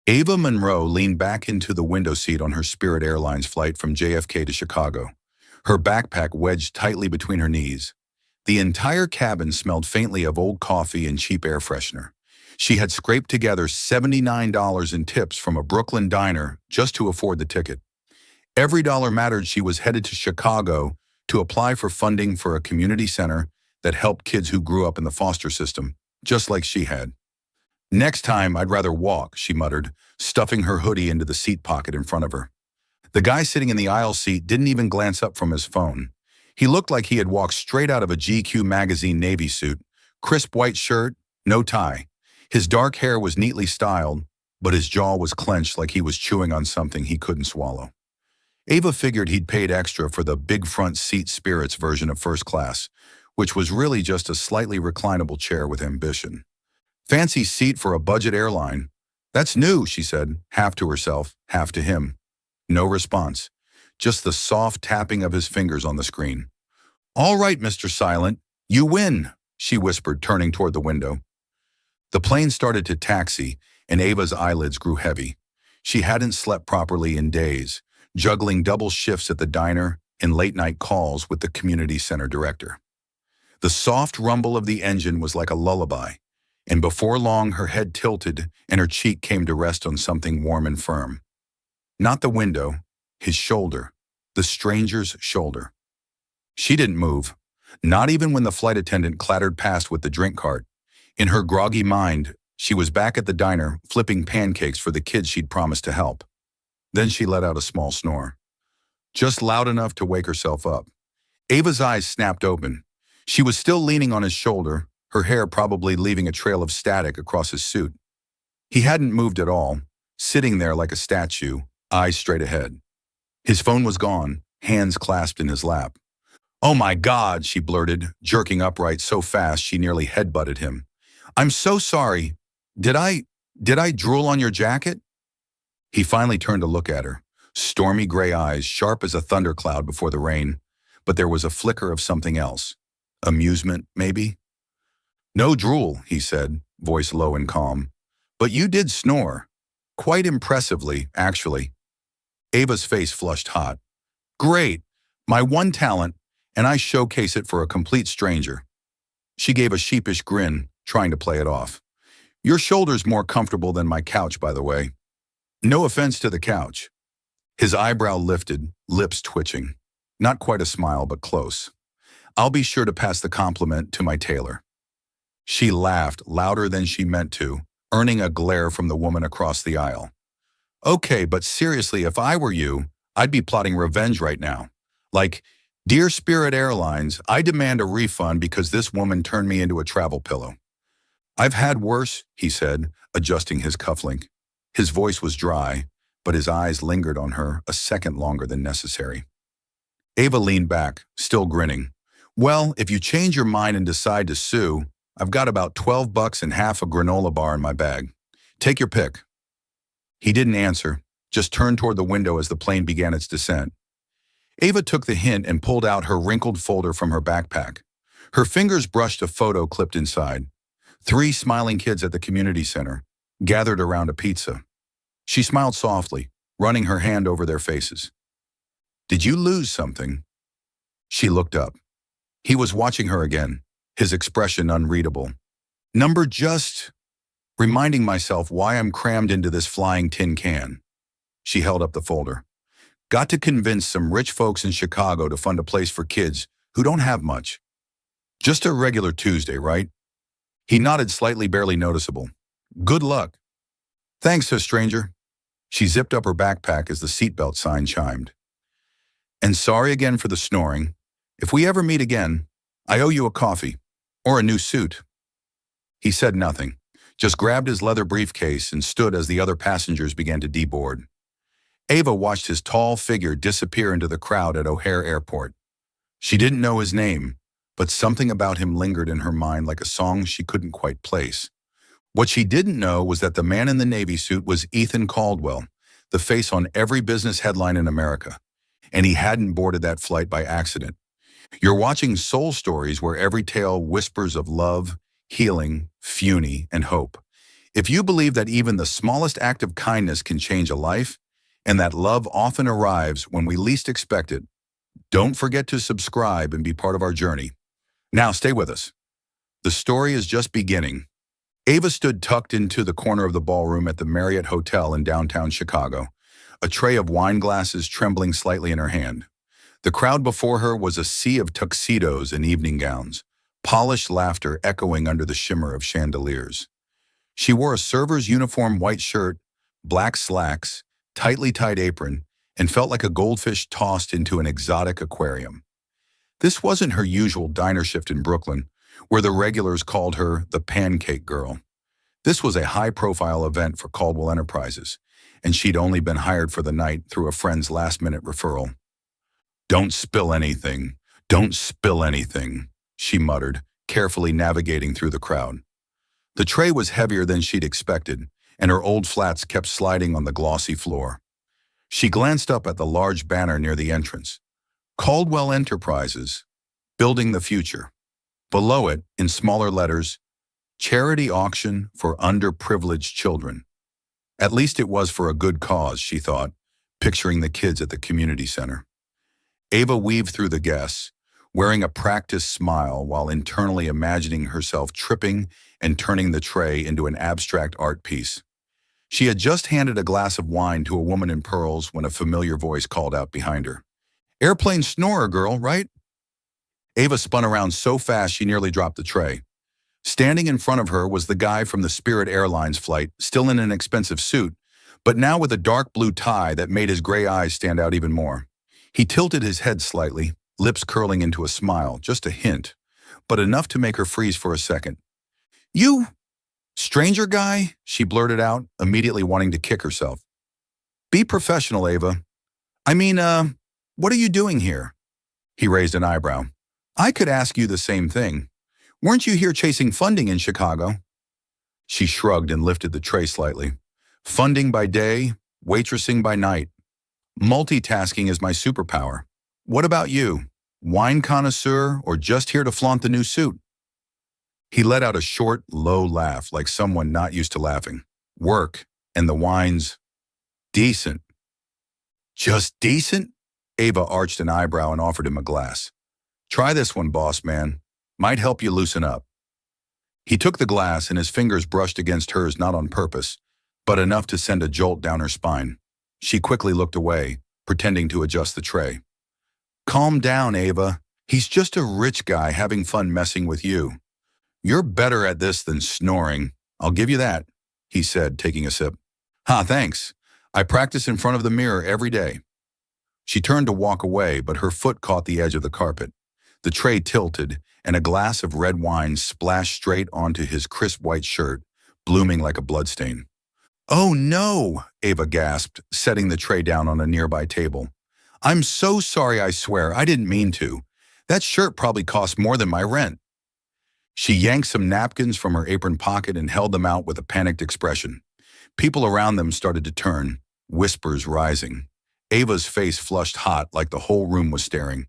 Ava Monroe leaned back into the window seat on her Spirit Airlines flight from JFK to Chicago, her backpack wedged tightly between her knees. The entire cabin smelled faintly of old coffee and cheap air freshener. She had scraped together $79 in tips from a Brooklyn diner just to afford the ticket. Every dollar mattered. She was headed to Chicago to apply for funding for a community center that helped kids who grew up in the foster system, just like she had. Next time, I'd rather walk, she muttered, stuffing her hoodie into the seat pocket in front of her. The guy sitting in the aisle seat didn't even glance up from his phone. He looked like he had walked straight out of a GQ magazine navy suit, crisp white shirt, no tie. His dark hair was neatly styled, but his jaw was clenched like he was chewing on something he couldn't swallow. Ava figured he'd paid extra for the big front seat Spirits version of first class, which was really just a slightly reclinable chair with ambition. Fancy seat for a budget airline. That's new, she said, half to herself, half to him. No response, just the soft tapping of his fingers on the screen. All right, Mr. Silent, you win, she whispered, turning toward the window. The plane started to taxi, and Ava's eyelids grew heavy. She hadn't slept properly in days, juggling double shifts at the diner and late-night calls with the community center director. The soft rumble of the engine was like a lullaby, and before long her head tilted and her cheek came to rest on something warm and firm. Not the window, his shoulder, the stranger's shoulder. She didn't move, not even when the flight attendant clattered past with the drink cart. In her groggy mind, she was back at the diner, flipping pancakes for the kids she'd promised to help. Then she let out a small snore, just loud enough to wake herself up. Ava's eyes snapped open. She was still leaning on his shoulder, her hair probably leaving a trail of static across his suit. He hadn't moved at all, sitting there like a statue, eyes straight ahead. His phone was gone, hands clasped in his lap. "Oh my God," she blurted, jerking upright so fast she nearly headbutted him. "I'm so sorry. Did I drool on your jacket?" He finally turned to look at her, stormy gray eyes sharp as a thundercloud before the rain, but there was a flicker of something else. Amusement, maybe? "No drool," he said, voice low and calm. "But you did snore. Quite impressively, actually." Ava's face flushed hot. "Great. My one talent, and I showcase it for a complete stranger." She gave a sheepish grin, trying to play it off. "Your shoulder's more comfortable than my couch, by the way." "No offense to the couch." His eyebrow lifted, lips twitching. Not quite a smile, but close. "I'll be sure to pass the compliment to my tailor." She laughed louder than she meant to, earning a glare from the woman across the aisle. "Okay, but seriously, if I were you, I'd be plotting revenge right now. Like, Dear Spirit Airlines, I demand a refund because this woman turned me into a travel pillow." "I've had worse," he said, adjusting his cufflink. His voice was dry, but his eyes lingered on her a second longer than necessary. Ava leaned back, still grinning. "Well, if you change your mind and decide to sue, I've got about $12 and half a granola bar in my bag. Take your pick." He didn't answer, just turned toward the window as the plane began its descent. Ava took the hint and pulled out her wrinkled folder from her backpack. Her fingers brushed a photo clipped inside. 3 smiling kids at the community center, gathered around a pizza. She smiled softly, running her hand over their faces. "Did you lose something?" She looked up. He was watching her again, his expression unreadable. "Number just reminding myself why I'm crammed into this flying tin can." She held up the folder. "Got to convince some rich folks in Chicago to fund a place for kids who don't have much. Just a regular Tuesday, right?" He nodded slightly, barely noticeable. "Good luck." "Thanks, stranger." She zipped up her backpack as the seatbelt sign chimed. "And sorry again for the snoring. If we ever meet again, I owe you a coffee. Or a new suit." He said nothing, just grabbed his leather briefcase and stood as the other passengers began to deboard. Ava watched his tall figure disappear into the crowd at O'Hare Airport. She didn't know his name, but something about him lingered in her mind like a song she couldn't quite place. What she didn't know was that the man in the Navy suit was Ethan Caldwell, the face on every business headline in America, and he hadn't boarded that flight by accident. You're watching Soul Stories, where every tale whispers of love, healing, funy, and hope. If you believe that even the smallest act of kindness can change a life, and that love often arrives when we least expect it, don't forget to subscribe and be part of our journey. Now stay with us. The story is just beginning. Ava stood tucked into the corner of the ballroom at the Marriott Hotel in downtown Chicago, a tray of wine glasses trembling slightly in her hand. The crowd before her was a sea of tuxedos and evening gowns, polished laughter echoing under the shimmer of chandeliers. She wore a server's uniform white shirt, black slacks, tightly tied apron, and felt like a goldfish tossed into an exotic aquarium. This wasn't her usual diner shift in Brooklyn, where the regulars called her the Pancake Girl. This was a high-profile event for Caldwell Enterprises, and she'd only been hired for the night through a friend's last-minute referral. "Don't spill anything. Don't spill anything," she muttered, carefully navigating through the crowd. The tray was heavier than she'd expected, and her old flats kept sliding on the glossy floor. She glanced up at the large banner near the entrance. Caldwell Enterprises, building the future. Below it, in smaller letters, charity auction for underprivileged children. At least it was for a good cause, she thought, picturing the kids at the community center. Ava weaved through the guests, wearing a practiced smile while internally imagining herself tripping and turning the tray into an abstract art piece. She had just handed a glass of wine to a woman in pearls when a familiar voice called out behind her. "Airplane snorer, girl, right?" Ava spun around so fast she nearly dropped the tray. Standing in front of her was the guy from the Spirit Airlines flight, still in an expensive suit, but now with a dark blue tie that made his gray eyes stand out even more. He tilted his head slightly, lips curling into a smile, just a hint, but enough to make her freeze for a second. "You, stranger guy?" she blurted out, immediately wanting to kick herself. "Be professional, Ava. I mean, what are you doing here?" He raised an eyebrow. "I could ask you the same thing. Weren't you here chasing funding in Chicago?" She shrugged and lifted the tray slightly. "Funding by day, waitressing by night. Multitasking is my superpower. What about you? Wine connoisseur or just here to flaunt the new suit?" He let out a short, low laugh like someone not used to laughing. "Work, and the wine's decent." "Just decent?" Ava arched an eyebrow and offered him a glass. "Try this one, boss man. Might help you loosen up." He took the glass and his fingers brushed against hers not on purpose, but enough to send a jolt down her spine. She quickly looked away, pretending to adjust the tray. "Calm down, Ava. He's just a rich guy having fun messing with you. You're better at this than snoring. I'll give you that," he said, taking a sip. Thanks. I practice in front of the mirror every day." She turned to walk away, but her foot caught the edge of the carpet. The tray tilted, and a glass of red wine splashed straight onto his crisp white shirt, blooming like a bloodstain. "Oh no," Ava gasped, setting the tray down on a nearby table. "I'm so sorry, I swear. I didn't mean to. That shirt probably cost more than my rent." She yanked some napkins from her apron pocket and held them out with a panicked expression. People around them started to turn, whispers rising. Ava's face flushed hot like the whole room was staring.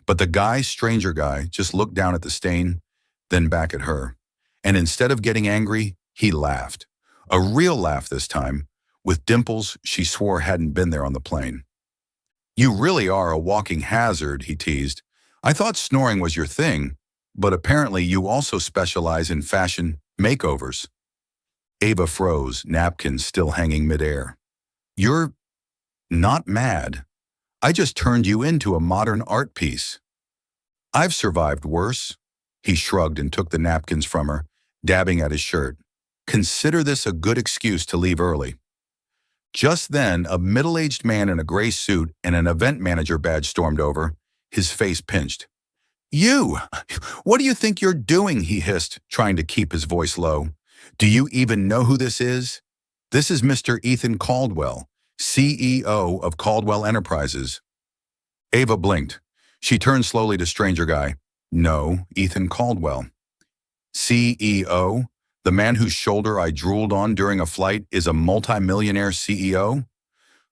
But the stranger guy, just looked down at the stain, then back at her. And instead of getting angry, he laughed. A real laugh this time, with dimples she swore hadn't been there on the plane. "You really are a walking hazard," he teased. "I thought snoring was your thing, but apparently you also specialize in fashion makeovers." Ava froze, napkins still hanging midair. "You're not mad. I just turned you into a modern art piece." "I've survived worse." He shrugged and took the napkins from her, dabbing at his shirt. "Consider this a good excuse to leave early." Just then, a middle-aged man in a gray suit and an event manager badge stormed over, his face pinched. "You! What do you think you're doing?" he hissed, trying to keep his voice low. "Do you even know who this is? This is Mr. Ethan Caldwell, CEO of Caldwell Enterprises." Ava blinked. She turned slowly to stranger guy. "No, Ethan Caldwell." "CEO? The man whose shoulder I drooled on during a flight is a multimillionaire CEO?"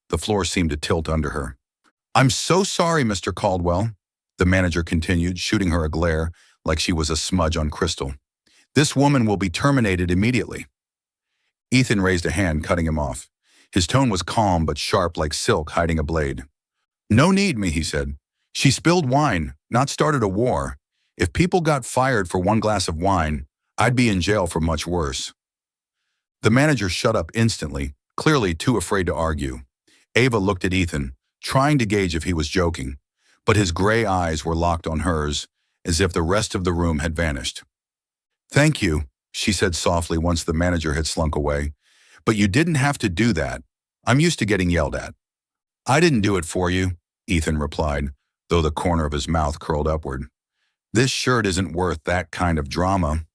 The floor seemed to tilt under her. "I'm so sorry, Mr. Caldwell," the manager continued, shooting her a glare like she was a smudge on crystal. "This woman will be terminated immediately." Ethan raised a hand, cutting him off. His tone was calm but sharp like silk hiding a blade. No need me, he said. She spilled wine, not started a war. If people got fired for one glass of wine, I'd be in jail for much worse. The manager shut up instantly, clearly too afraid to argue. Ava looked at Ethan, trying to gauge if he was joking, but his gray eyes were locked on hers, as if the rest of the room had vanished. Thank you, she said softly once the manager had slunk away. But you didn't have to do that. I'm used to getting yelled at. I didn't do it for you, Ethan replied, though the corner of his mouth curled upward. This shirt isn't worth that kind of drama.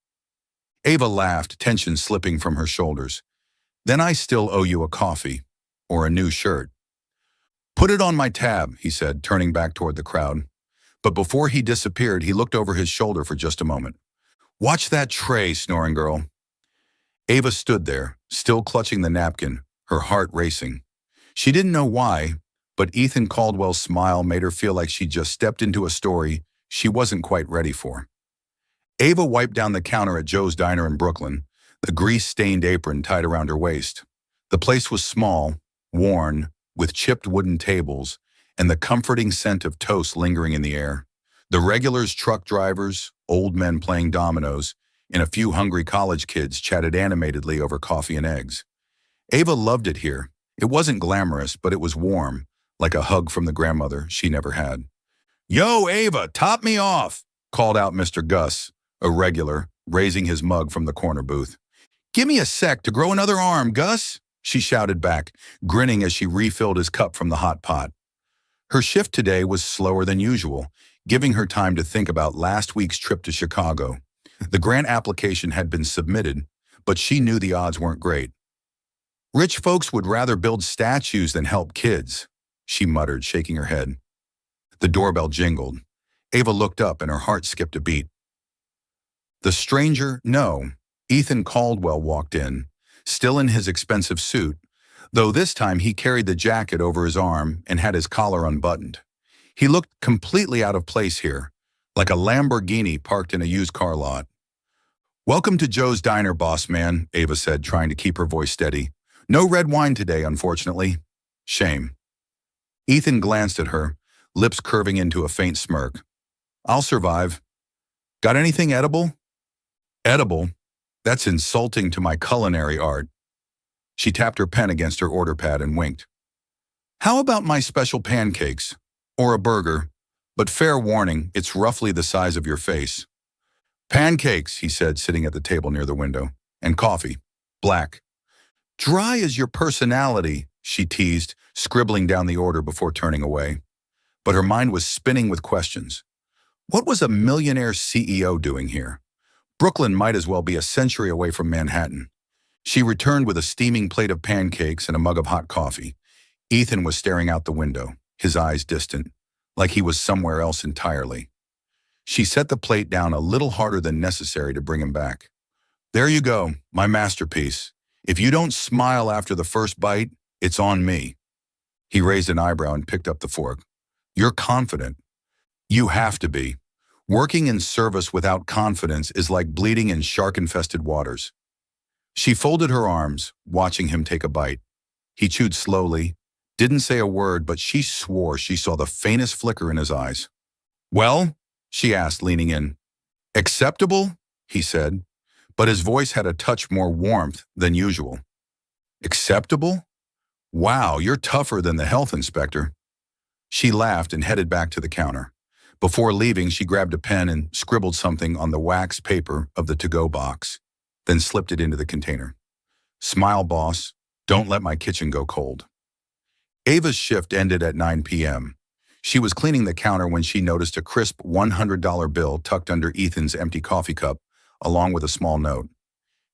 Ava laughed, tension slipping from her shoulders. Then I still owe you a coffee, or a new shirt. Put it on my tab, he said, turning back toward the crowd. But before he disappeared, he looked over his shoulder for just a moment. Watch that tray, snoring girl. Ava stood there, still clutching the napkin, her heart racing. She didn't know why, but Ethan Caldwell's smile made her feel like she'd just stepped into a story she wasn't quite ready for. Ava wiped down the counter at Joe's Diner in Brooklyn, the grease-stained apron tied around her waist. The place was small, worn, with chipped wooden tables, and the comforting scent of toast lingering in the air. The regulars, truck drivers, old men playing dominoes, and a few hungry college kids chatted animatedly over coffee and eggs. Ava loved it here. It wasn't glamorous, but it was warm, like a hug from the grandmother she never had. Yo, Ava, top me off, called out Mr. Gus, a regular, raising his mug from the corner booth. Give me a sec to grow another arm, Gus, she shouted back, grinning as she refilled his cup from the hot pot. Her shift today was slower than usual, giving her time to think about last week's trip to Chicago. The grant application had been submitted, but she knew the odds weren't great. Rich folks would rather build statues than help kids, she muttered, shaking her head. The doorbell jingled. Ava looked up and her heart skipped a beat. The stranger, no, Ethan Caldwell walked in, still in his expensive suit, though this time he carried the jacket over his arm and had his collar unbuttoned. He looked completely out of place here, like a Lamborghini parked in a used car lot. Welcome to Joe's Diner, boss man, Ava said, trying to keep her voice steady. No red wine today, unfortunately. Shame. Ethan glanced at her, lips curving into a faint smirk. I'll survive. Got anything edible? Edible? That's insulting to my culinary art. She tapped her pen against her order pad and winked. How about my special pancakes? Or a burger? But fair warning, it's roughly the size of your face. Pancakes, he said, sitting at the table near the window. And coffee. Black. Dry as your personality, she teased, scribbling down the order before turning away. But her mind was spinning with questions. What was a millionaire CEO doing here? Brooklyn might as well be a century away from Manhattan. She returned with a steaming plate of pancakes and a mug of hot coffee. Ethan was staring out the window, his eyes distant, like he was somewhere else entirely. She set the plate down a little harder than necessary to bring him back. There you go, my masterpiece. If you don't smile after the first bite, it's on me. He raised an eyebrow and picked up the fork. You're confident. You have to be. Working in service without confidence is like bleeding in shark-infested waters. She folded her arms, watching him take a bite. He chewed slowly, didn't say a word, but she swore she saw the faintest flicker in his eyes. Well, she asked, leaning in. Acceptable, he said, but his voice had a touch more warmth than usual. Acceptable? Wow, you're tougher than the health inspector. She laughed and headed back to the counter. Before leaving, she grabbed a pen and scribbled something on the wax paper of the to-go box, then slipped it into the container. Smile, boss. Don't let my kitchen go cold. Ava's shift ended at 9 p.m. She was cleaning the counter when she noticed a crisp $100 bill tucked under Ethan's empty coffee cup, along with a small note.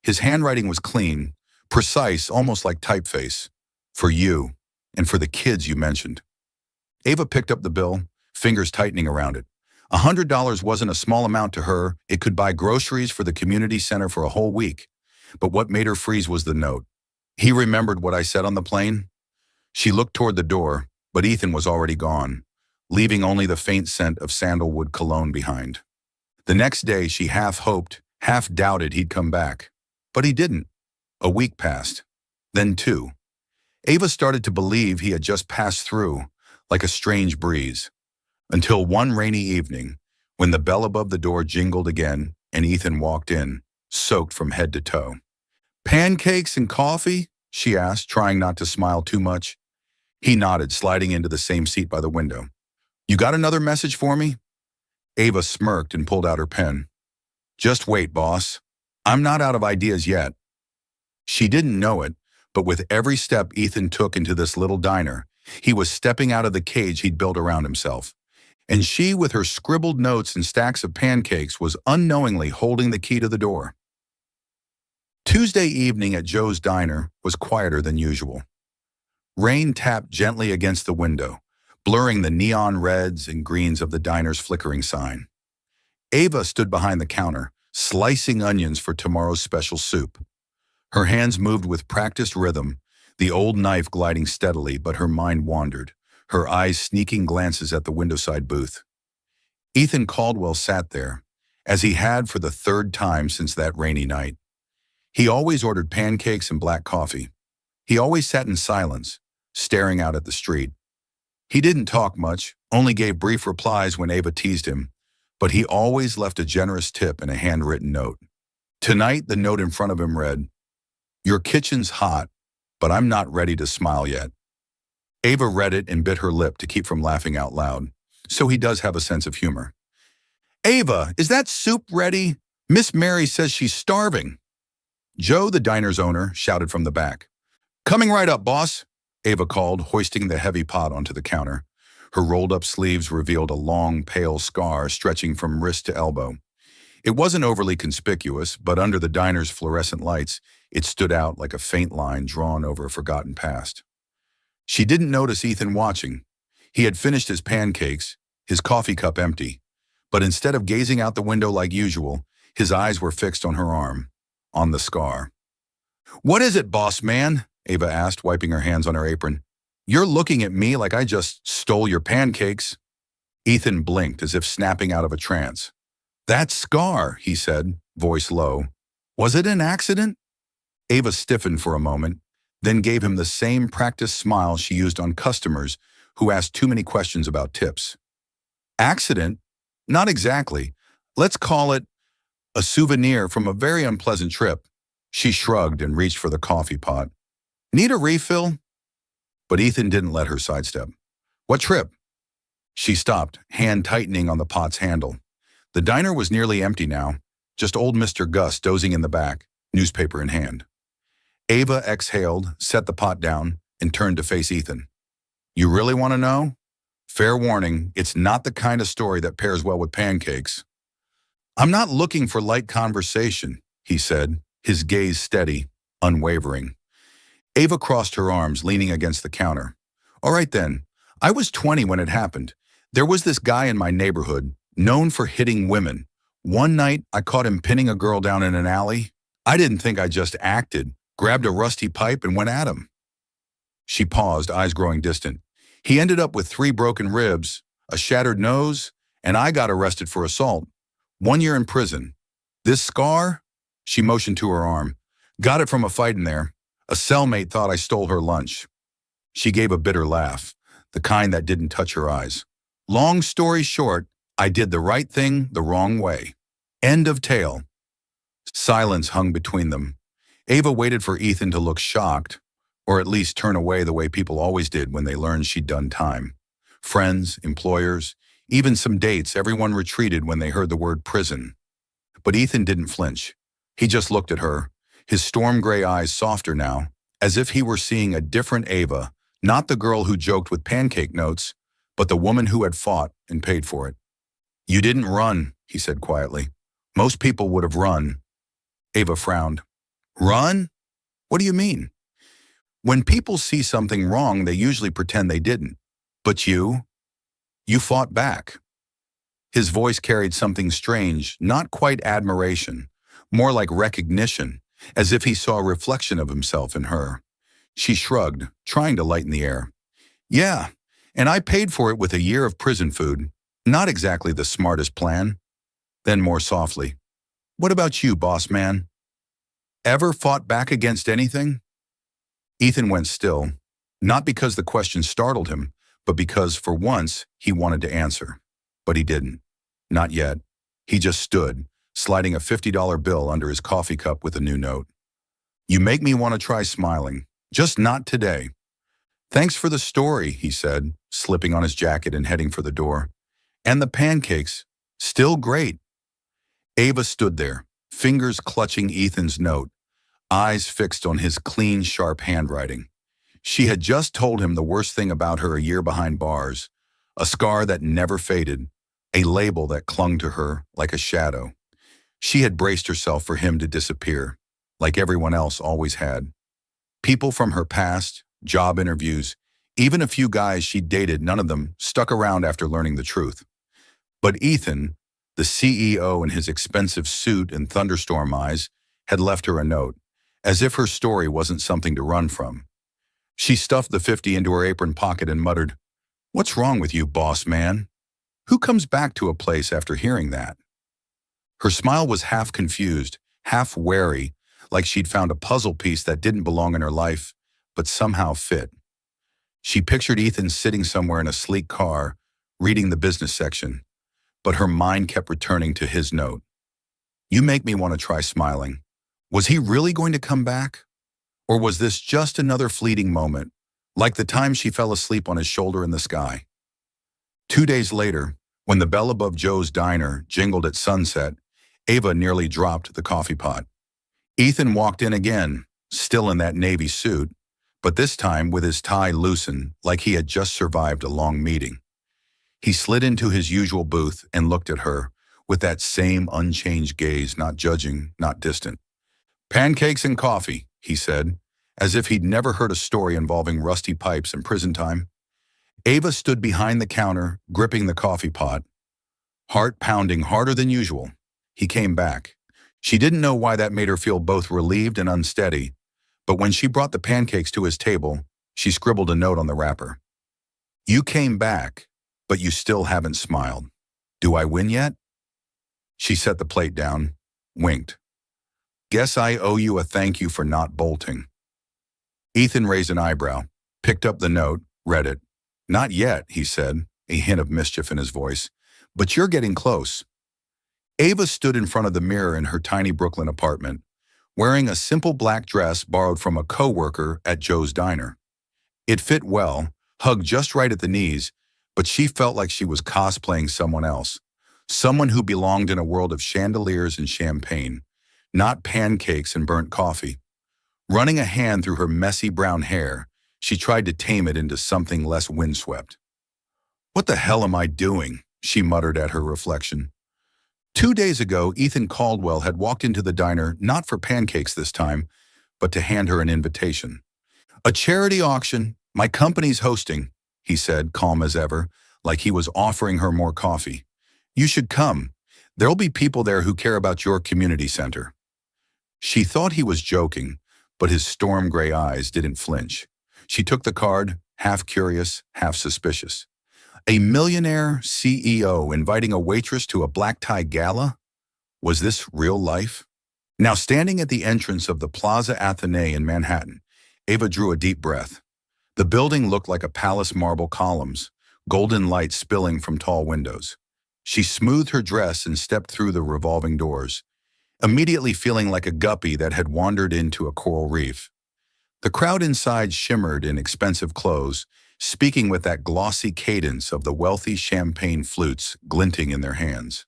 His handwriting was clean, precise, almost like typeface. For you, and for the kids you mentioned. Ava picked up the bill, fingers tightening around it. $100 wasn't a small amount to her. It could buy groceries for the community center for a whole week. But what made her freeze was the note. He remembered what I said on the plane. She looked toward the door, but Ethan was already gone, leaving only the faint scent of sandalwood cologne behind. The next day, she half hoped, half doubted he'd come back. But he didn't. A week passed. Then two. Ava started to believe he had just passed through, like a strange breeze. Until one rainy evening, when the bell above the door jingled again and Ethan walked in, soaked from head to toe. "Pancakes and coffee?" she asked, trying not to smile too much. He nodded, sliding into the same seat by the window. "You got another message for me?" Ava smirked and pulled out her pen. "Just wait, boss. I'm not out of ideas yet." She didn't know it, but with every step Ethan took into this little diner, he was stepping out of the cage he'd built around himself. And she, with her scribbled notes and stacks of pancakes, was unknowingly holding the key to the door. Tuesday evening at Joe's Diner was quieter than usual. Rain tapped gently against the window, blurring the neon reds and greens of the diner's flickering sign. Ava stood behind the counter, slicing onions for tomorrow's special soup. Her hands moved with practiced rhythm, the old knife gliding steadily, but her mind wandered, her eyes sneaking glances at the windowside booth. Ethan Caldwell sat there, as he had for the third time since that rainy night. He always ordered pancakes and black coffee. He always sat in silence, staring out at the street. He didn't talk much, only gave brief replies when Ava teased him, but he always left a generous tip and a handwritten note. Tonight, the note in front of him read, "Your kitchen's hot, but I'm not ready to smile yet." Ava read it and bit her lip to keep from laughing out loud. So he does have a sense of humor. "Ava, is that soup ready? Miss Mary says she's starving." Joe, the diner's owner, shouted from the back. "Coming right up, boss," Ava called, hoisting the heavy pot onto the counter. Her rolled-up sleeves revealed a long, pale scar stretching from wrist to elbow. It wasn't overly conspicuous, but under the diner's fluorescent lights, it stood out like a faint line drawn over a forgotten past. She didn't notice Ethan watching. He had finished his pancakes, his coffee cup empty. But instead of gazing out the window like usual, his eyes were fixed on her arm, on the scar. "What is it, boss man?" Ava asked, wiping her hands on her apron. "You're looking at me like I just stole your pancakes." Ethan blinked as if snapping out of a trance. "That scar," he said, voice low. "Was it an accident?" Ava stiffened for a moment, then gave him the same practiced smile she used on customers who asked too many questions about tips. "Accident? Not exactly. Let's call it a souvenir from a very unpleasant trip." She shrugged and reached for the coffee pot. "Need a refill?" But Ethan didn't let her sidestep. "What trip?" She stopped, hand tightening on the pot's handle. The diner was nearly empty now, just old Mr. Gus dozing in the back, newspaper in hand. Ava exhaled, set the pot down, and turned to face Ethan. "You really want to know? Fair warning, it's not the kind of story that pairs well with pancakes." "I'm not looking for light conversation," he said, his gaze steady, unwavering. Ava crossed her arms, leaning against the counter. "All right then, I was 20 when it happened. There was this guy in my neighborhood, known for hitting women. One night, I caught him pinning a girl down in an alley. I didn't think I just acted, grabbed a rusty pipe and went at him." She paused, eyes growing distant. "He ended up with 3 broken ribs, a shattered nose, and I got arrested for assault. 1 year in prison. This scar," she motioned to her arm, "got it from a fight in there. A cellmate thought I stole her lunch." She gave a bitter laugh, the kind that didn't touch her eyes. "Long story short, I did the right thing the wrong way. End of tale." Silence hung between them. Ava waited for Ethan to look shocked, or at least turn away the way people always did when they learned she'd done time. Friends, employers, even some dates, everyone retreated when they heard the word prison. But Ethan didn't flinch. He just looked at her, his storm gray eyes softer now, as if he were seeing a different Ava, not the girl who joked with pancake notes, but the woman who had fought and paid for it. "You didn't run," he said quietly. "Most people would have run." Ava frowned. "Run? What do you mean?" "When people see something wrong, they usually pretend they didn't. But you fought back." His voice carried something strange, not quite admiration, more like recognition, as if he saw a reflection of himself in her. She shrugged, trying to lighten the air. "Yeah, and I paid for it with a year of prison food. Not exactly the smartest plan." Then more softly, "What about you, boss man?" ever fought back against anything? Ethan went still, not because the question startled him, but because, for once, he wanted to answer. But he didn't. Not yet. He just stood, sliding a $50 bill under his coffee cup with a new note. You make me want to try smiling. Just not today. Thanks for the story, he said, slipping on his jacket and heading for the door. And the pancakes. Still great. Ava stood there, fingers clutching Ethan's note, eyes fixed on his clean, sharp handwriting. She had just told him the worst thing about her a year behind bars, a scar that never faded, a label that clung to her like a shadow. She had braced herself for him to disappear, like everyone else always had. People from her past, job interviews, even a few guys she'd dated, none of them stuck around after learning the truth. But Ethan, the CEO in his expensive suit and thunderstorm eyes, had left her a note, as if her story wasn't something to run from. She stuffed the 50 into her apron pocket and muttered, "What's wrong with you, boss man? Who comes back to a place after hearing that?" Her smile was half confused, half wary, like she'd found a puzzle piece that didn't belong in her life, but somehow fit. She pictured Ethan sitting somewhere in a sleek car, reading the business section, but her mind kept returning to his note. You make me want to try smiling. Was he really going to come back? Or was this just another fleeting moment, like the time she fell asleep on his shoulder in the sky? 2 days later, when the bell above Joe's diner jingled at sunset, Ava nearly dropped the coffee pot. Ethan walked in again, still in that navy suit, but this time with his tie loosened like he had just survived a long meeting. He slid into his usual booth and looked at her with that same unchanged gaze, not judging, not distant. Pancakes and coffee, he said, as if he'd never heard a story involving rusty pipes and prison time. Ava stood behind the counter, gripping the coffee pot, heart pounding harder than usual. He came back. She didn't know why that made her feel both relieved and unsteady, but when she brought the pancakes to his table, she scribbled a note on the wrapper. You came back, but you still haven't smiled. Do I win yet? She set the plate down, winked. Guess I owe you a thank you for not bolting. Ethan raised an eyebrow, picked up the note, read it. Not yet, he said, a hint of mischief in his voice, but you're getting close. Ava stood in front of the mirror in her tiny Brooklyn apartment, wearing a simple black dress borrowed from a coworker at Joe's diner. It fit well, hugged just right at the knees, but she felt like she was cosplaying someone else, someone who belonged in a world of chandeliers and champagne, not pancakes and burnt coffee. Running a hand through her messy brown hair, she tried to tame it into something less windswept. What the hell am I doing? She muttered at her reflection. 2 days ago, Ethan Caldwell had walked into the diner not for pancakes this time, but to hand her an invitation. A charity auction, my company's hosting, he said, calm as ever, like he was offering her more coffee. You should come. There'll be people there who care about your community center. She thought he was joking, but his storm gray eyes didn't flinch. She took the card, half curious, half suspicious. A millionaire CEO inviting a waitress to a black tie gala? Was this real life? Now standing at the entrance of the Plaza Athénée in Manhattan, Ava drew a deep breath. The building looked like a palace, marble columns, golden light spilling from tall windows. She smoothed her dress and stepped through the revolving doors, immediately feeling like a guppy that had wandered into a coral reef. The crowd inside shimmered in expensive clothes, speaking with that glossy cadence of the wealthy champagne flutes glinting in their hands.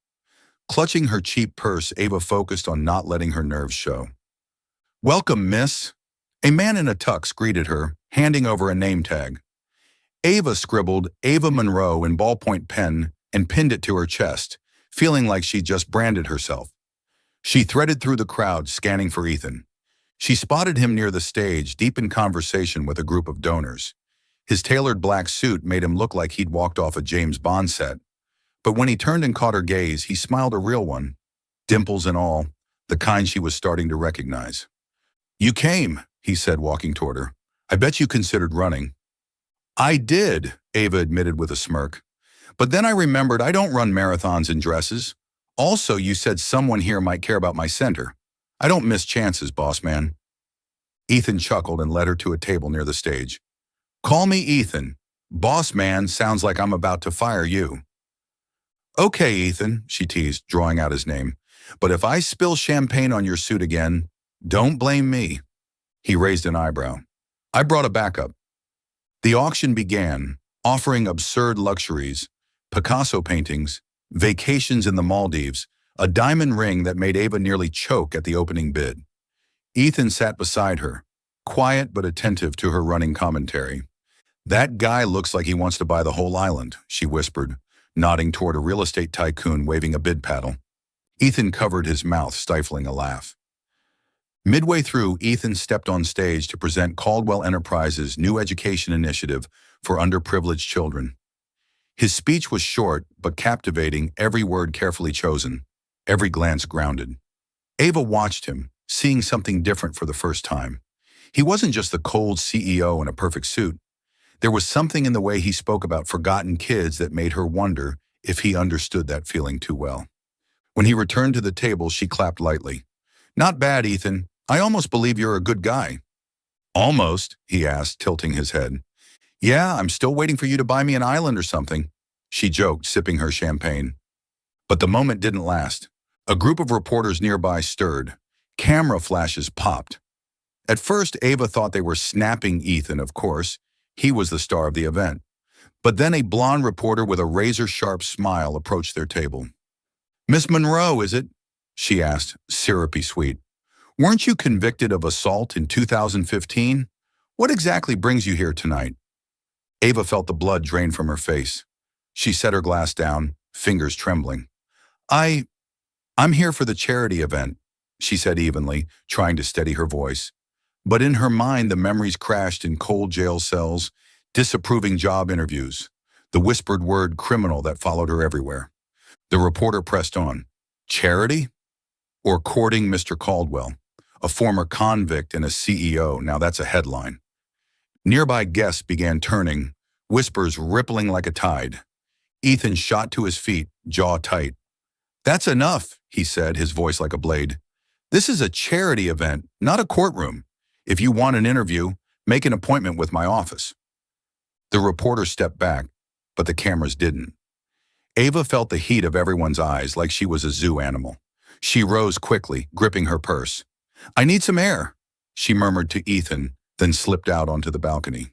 Clutching her cheap purse, Ava focused on not letting her nerves show. Welcome, miss. A man in a tux greeted her, handing over a name tag. Ava scribbled Ava Monroe in ballpoint pen and pinned it to her chest, feeling like she'd just branded herself. She threaded through the crowd, scanning for Ethan. She spotted him near the stage, deep in conversation with a group of donors. His tailored black suit made him look like he'd walked off a James Bond set. But when he turned and caught her gaze, he smiled a real one, dimples and all, the kind she was starting to recognize. You came, he said, walking toward her. I bet you considered running. I did, Ava admitted with a smirk. But then I remembered I don't run marathons in dresses. Also, you said someone here might care about my center. I don't miss chances, boss man. Ethan chuckled and led her to a table near the stage. Call me Ethan. Boss man sounds like I'm about to fire you. Okay, Ethan, she teased, drawing out his name. But if I spill champagne on your suit again, don't blame me. He raised an eyebrow. I brought a backup. The auction began, offering absurd luxuries, Picasso paintings, vacations in the Maldives, a diamond ring that made Ava nearly choke at the opening bid. Ethan sat beside her, quiet but attentive to her running commentary. That guy looks like he wants to buy the whole island, she whispered, nodding toward a real estate tycoon waving a bid paddle. Ethan covered his mouth, stifling a laugh. Midway through, Ethan stepped on stage to present Caldwell Enterprises' new education initiative for underprivileged children. His speech was short but captivating, every word carefully chosen, every glance grounded. Ava watched him, seeing something different for the first time. He wasn't just the cold CEO in a perfect suit. There was something in the way he spoke about forgotten kids that made her wonder if he understood that feeling too well. When he returned to the table, she clapped lightly. Not bad, Ethan. I almost believe you're a good guy. Almost, he asked, tilting his head. Yeah, I'm still waiting for you to buy me an island or something, she joked, sipping her champagne. But the moment didn't last. A group of reporters nearby stirred. Camera flashes popped. At first, Ava thought they were snapping Ethan, of course. He was the star of the event. But then a blonde reporter with a razor-sharp smile approached their table. Miss Monroe, is it? She asked, syrupy sweet. Weren't you convicted of assault in 2015? What exactly brings you here tonight? Ava felt the blood drain from her face. She set her glass down, fingers trembling. I'm here for the charity event, she said evenly, trying to steady her voice. But in her mind, the memories crashed in cold jail cells, disapproving job interviews, the whispered word criminal that followed her everywhere. The reporter pressed on. Charity? Or courting Mr. Caldwell, a former convict and a CEO? Now that's a headline. Nearby guests began turning, whispers rippling like a tide. Ethan shot to his feet, jaw tight. That's enough, he said, his voice like a blade. This is a charity event, not a courtroom. If you want an interview, make an appointment with my office. The reporter stepped back, but the cameras didn't. Ava felt the heat of everyone's eyes like she was a zoo animal. She rose quickly, gripping her purse. I need some air, she murmured to Ethan, then slipped out onto the balcony.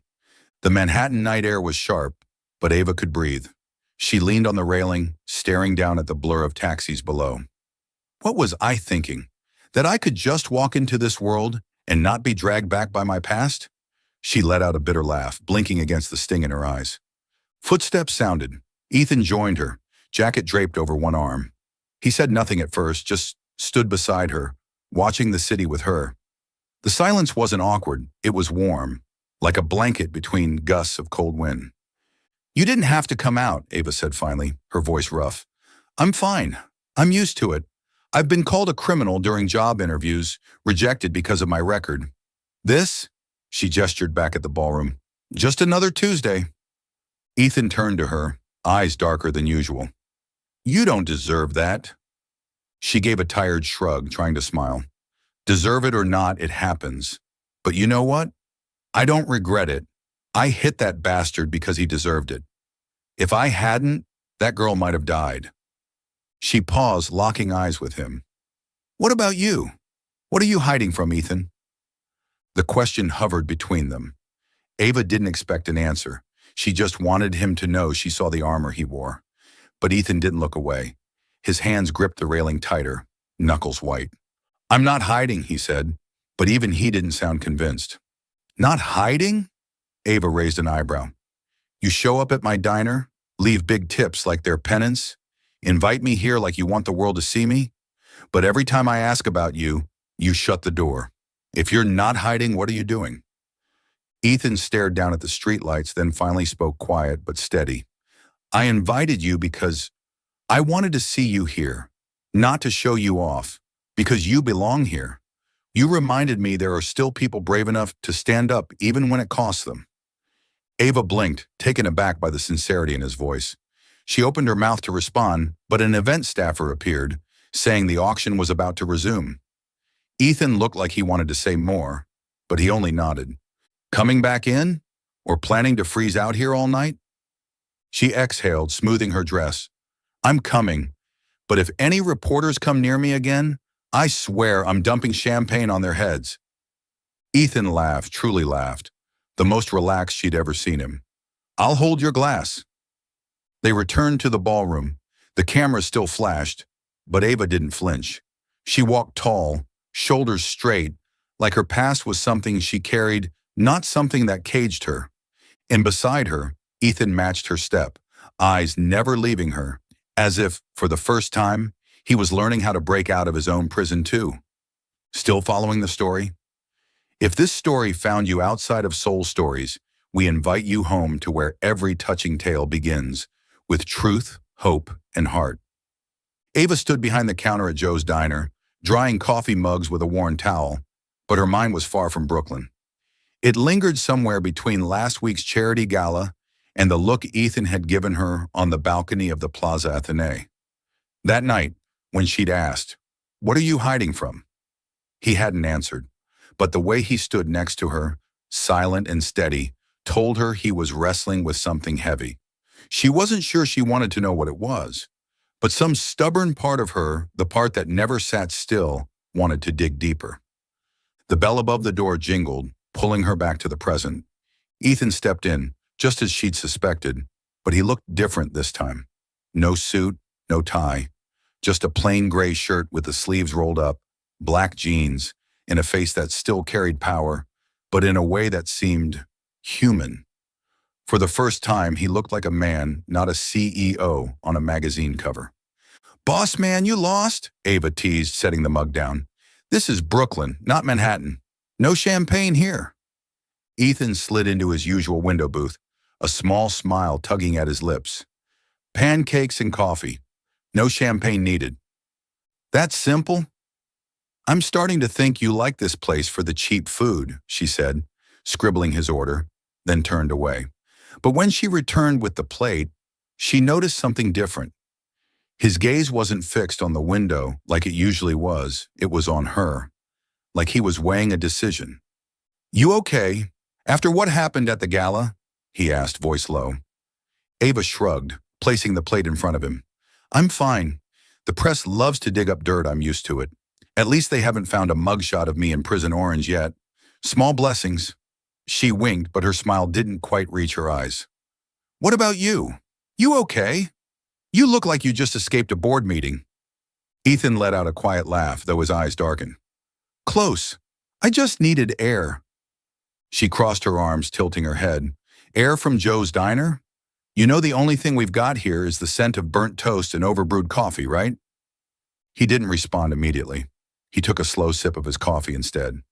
The Manhattan night air was sharp, but Ava could breathe. She leaned on the railing, staring down at the blur of taxis below. What was I thinking? That I could just walk into this world and not be dragged back by my past? She let out a bitter laugh, blinking against the sting in her eyes. Footsteps sounded. Ethan joined her, jacket draped over one arm. He said nothing at first, just stood beside her, watching the city with her. The silence wasn't awkward, it was warm, like a blanket between gusts of cold wind. You didn't have to come out, Ava said finally, her voice rough. I'm fine. I'm used to it. I've been called a criminal during job interviews, rejected because of my record. This? She gestured back at the ballroom. Just another Tuesday. Ethan turned to her, eyes darker than usual. You don't deserve that. She gave a tired shrug, trying to smile. Deserve it or not, it happens. But you know what? I don't regret it. I hit that bastard because he deserved it. If I hadn't, that girl might have died. She paused, locking eyes with him. What about you? What are you hiding from, Ethan? The question hovered between them. Ava didn't expect an answer. She just wanted him to know she saw the armor he wore. But Ethan didn't look away. His hands gripped the railing tighter, knuckles white. I'm not hiding, he said, but even he didn't sound convinced. Not hiding? Ava raised an eyebrow. You show up at my diner, leave big tips like they're penance, invite me here like you want the world to see me, but every time I ask about you, you shut the door. If you're not hiding, what are you doing? Ethan stared down at the streetlights, then finally spoke quiet but steady. I invited you because I wanted to see you here, not to show you off, because you belong here. You reminded me there are still people brave enough to stand up even when it costs them. Ava blinked, taken aback by the sincerity in his voice. She opened her mouth to respond, but an event staffer appeared, saying the auction was about to resume. Ethan looked like he wanted to say more, but he only nodded. Coming back in? Or planning to freeze out here all night? She exhaled, smoothing her dress. I'm coming, but if any reporters come near me again, I swear I'm dumping champagne on their heads. Ethan laughed, truly laughed, the most relaxed she'd ever seen him. I'll hold your glass. They returned to the ballroom. The camera still flashed, but Ava didn't flinch. She walked tall, shoulders straight, like her past was something she carried, not something that caged her. And beside her, Ethan matched her step, eyes never leaving her, as if, for the first time, he was learning how to break out of his own prison too. Still following the story? If this story found you outside of Soul Stories, we invite you home to where every touching tale begins, with truth, hope, and heart. Ava stood behind the counter at Joe's Diner, drying coffee mugs with a worn towel, but her mind was far from Brooklyn. It lingered somewhere between last week's charity gala and the look Ethan had given her on the balcony of the Plaza Athénée. That night, when she'd asked, "What are you hiding from?" He hadn't answered, but the way he stood next to her, silent and steady, told her he was wrestling with something heavy. She wasn't sure she wanted to know what it was, but some stubborn part of her, the part that never sat still, wanted to dig deeper. The bell above the door jingled, pulling her back to the present. Ethan stepped in, just as she'd suspected, but he looked different this time. No suit, no tie, just a plain gray shirt with the sleeves rolled up, black jeans, and a face that still carried power, but in a way that seemed human. For the first time, he looked like a man, not a CEO on a magazine cover. "Boss man, you lost?" Ava teased, setting the mug down. "This is Brooklyn, not Manhattan. No champagne here." Ethan slid into his usual window booth, a small smile tugging at his lips. "Pancakes and coffee. No champagne needed." "That's simple." "I'm starting to think you like this place for the cheap food," she said, scribbling his order, then turned away. But when she returned with the plate, she noticed something different. His gaze wasn't fixed on the window like it usually was. It was on her, like he was weighing a decision. "You okay? After what happened at the gala?" he asked, voice low. Ava shrugged, placing the plate in front of him. "I'm fine. The press loves to dig up dirt. I'm used to it. At least they haven't found a mugshot of me in Prison Orange yet. Small blessings." She winked, but her smile didn't quite reach her eyes. "What about you? You okay? You look like you just escaped a board meeting." Ethan let out a quiet laugh, though his eyes darkened. "Close. I just needed air." She crossed her arms, tilting her head. "Air from Joe's Diner? You know the only thing we've got here is the scent of burnt toast and overbrewed coffee, right?" He didn't respond immediately. He took a slow sip of his coffee instead.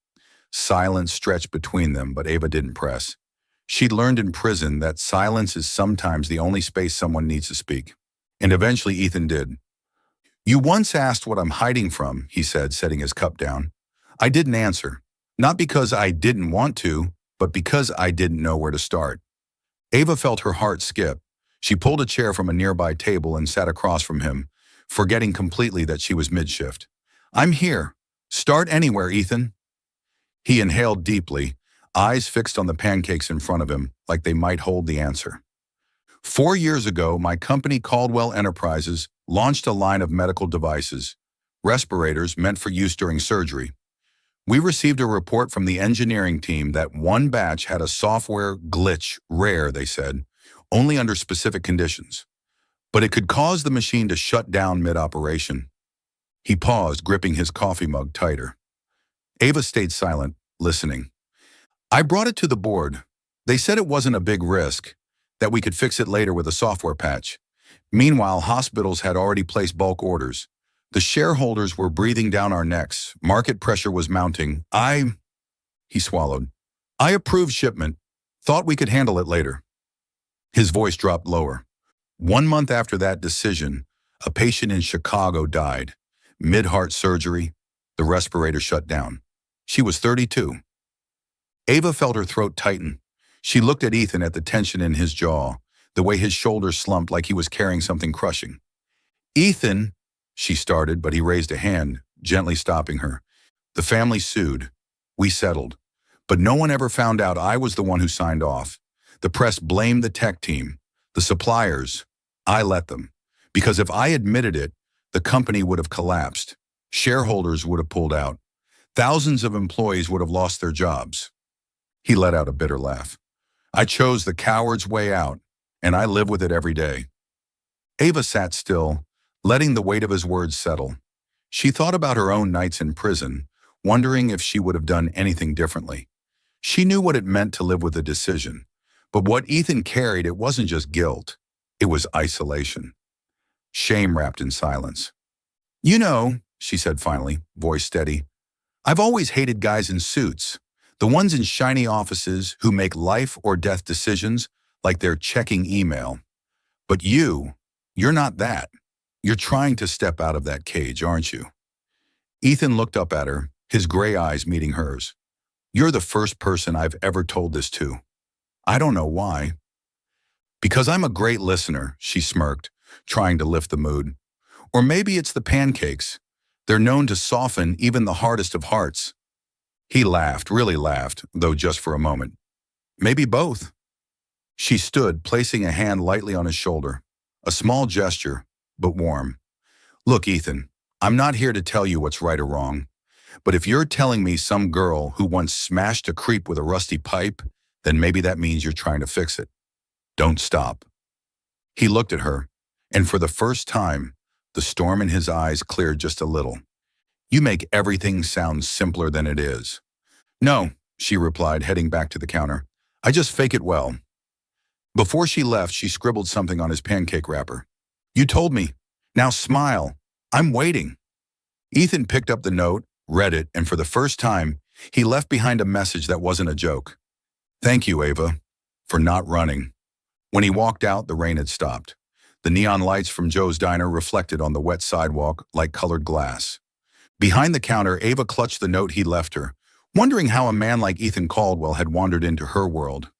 Silence stretched between them, but Ava didn't press. She'd learned in prison that silence is sometimes the only space someone needs to speak. And eventually Ethan did. "You once asked what I'm hiding from," he said, setting his cup down. "I didn't answer. Not because I didn't want to, but because I didn't know where to start." Ava felt her heart skip. She pulled a chair from a nearby table and sat across from him, forgetting completely that she was mid-shift. "I'm here. Start anywhere, Ethan." He inhaled deeply, eyes fixed on the pancakes in front of him, like they might hold the answer. 4 years ago, my company Caldwell Enterprises launched a line of medical devices, respirators meant for use during surgery. We received a report from the engineering team that one batch had a software glitch, rare, they said, only under specific conditions. But it could cause the machine to shut down mid-operation. He paused, gripping his coffee mug tighter. Ava stayed silent, listening. "I brought it to the board. They said it wasn't a big risk, that we could fix it later with a software patch. Meanwhile, hospitals had already placed bulk orders. The shareholders were breathing down our necks. Market pressure was mounting. He swallowed. "I approved shipment. Thought we could handle it later." His voice dropped lower. 1 month after that decision, a patient in Chicago died. Mid-heart surgery. The respirator shut down. She was 32. Ava felt her throat tighten. She looked at Ethan at the tension in his jaw, the way his shoulders slumped like he was carrying something crushing. "Ethan," she started, but he raised a hand, gently stopping her. The family sued. We settled. But no one ever found out I was the one who signed off. The press blamed the tech team. The suppliers, I let them. Because if I admitted it, the company would have collapsed. Shareholders would have pulled out. Thousands of employees would have lost their jobs. He let out a bitter laugh. I chose the coward's way out, and I live with it every day. Ava sat still, letting the weight of his words settle. She thought about her own nights in prison, wondering if she would have done anything differently. She knew what it meant to live with a decision. But what Ethan carried, it wasn't just guilt. It was isolation. Shame wrapped in silence. You know, she said finally, voice steady, I've always hated guys in suits. The ones in shiny offices who make life or death decisions like they're checking email. But you're not that. You're trying to step out of that cage, aren't you? Ethan looked up at her, his gray eyes meeting hers. You're the first person I've ever told this to. I don't know why. Because I'm a great listener, she smirked, trying to lift the mood. Or maybe it's the pancakes. They're known to soften even the hardest of hearts. He laughed, really laughed, though just for a moment. Maybe both. She stood, placing a hand lightly on his shoulder. A small gesture, but warm. Look, Ethan, I'm not here to tell you what's right or wrong. But if you're telling me some girl who once smashed a creep with a rusty pipe, then maybe that means you're trying to fix it. Don't stop. He looked at her, and for the first time, the storm in his eyes cleared just a little. You make everything sound simpler than it is. No, she replied, heading back to the counter. I just fake it well. Before she left, she scribbled something on his pancake wrapper. You told me. Now smile. I'm waiting. Ethan picked up the note, read it, and for the first time, he left behind a message that wasn't a joke. Thank you, Ava, for not running. When he walked out, the rain had stopped. The neon lights from Joe's diner reflected on the wet sidewalk like colored glass. Behind the counter, Ava clutched the note he left her, wondering how a man like Ethan Caldwell had wandered into her world,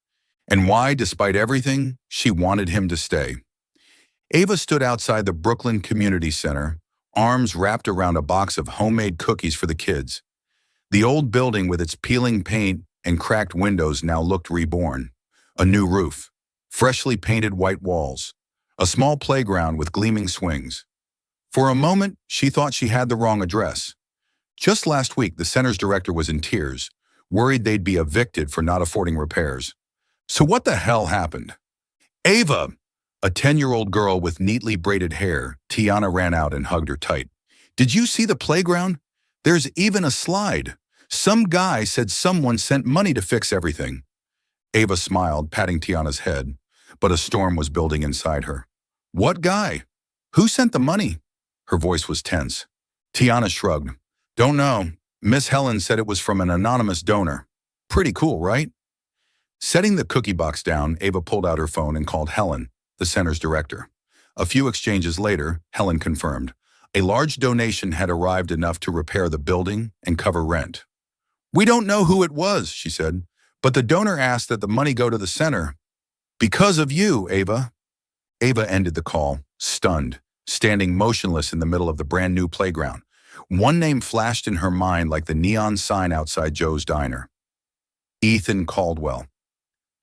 and why, despite everything, she wanted him to stay. Ava stood outside the Brooklyn Community Center, arms wrapped around a box of homemade cookies for the kids. The old building with its peeling paint and cracked windows now looked reborn. A new roof, freshly painted white walls, a small playground with gleaming swings. For a moment, she thought she had the wrong address. Just last week, the center's director was in tears, worried they'd be evicted for not affording repairs. So what the hell happened? Ava! A 10-year-old girl with neatly braided hair, Tiana ran out and hugged her tight. Did you see the playground? There's even a slide. Some guy said someone sent money to fix everything. Ava smiled, patting Tiana's head, but a storm was building inside her. What guy? Who sent the money? Her voice was tense. Tiana shrugged. Don't know. Miss Helen said it was from an anonymous donor. Pretty cool, right? Setting the cookie box down, Ava pulled out her phone and called Helen, the center's director. A few exchanges later, Helen confirmed. A large donation had arrived enough to repair the building and cover rent. We don't know who it was, she said, but the donor asked that the money go to the center. Because of you, Ava. Ava ended the call, stunned, standing motionless in the middle of the brand new playground. One name flashed in her mind like the neon sign outside Joe's diner. Ethan Caldwell.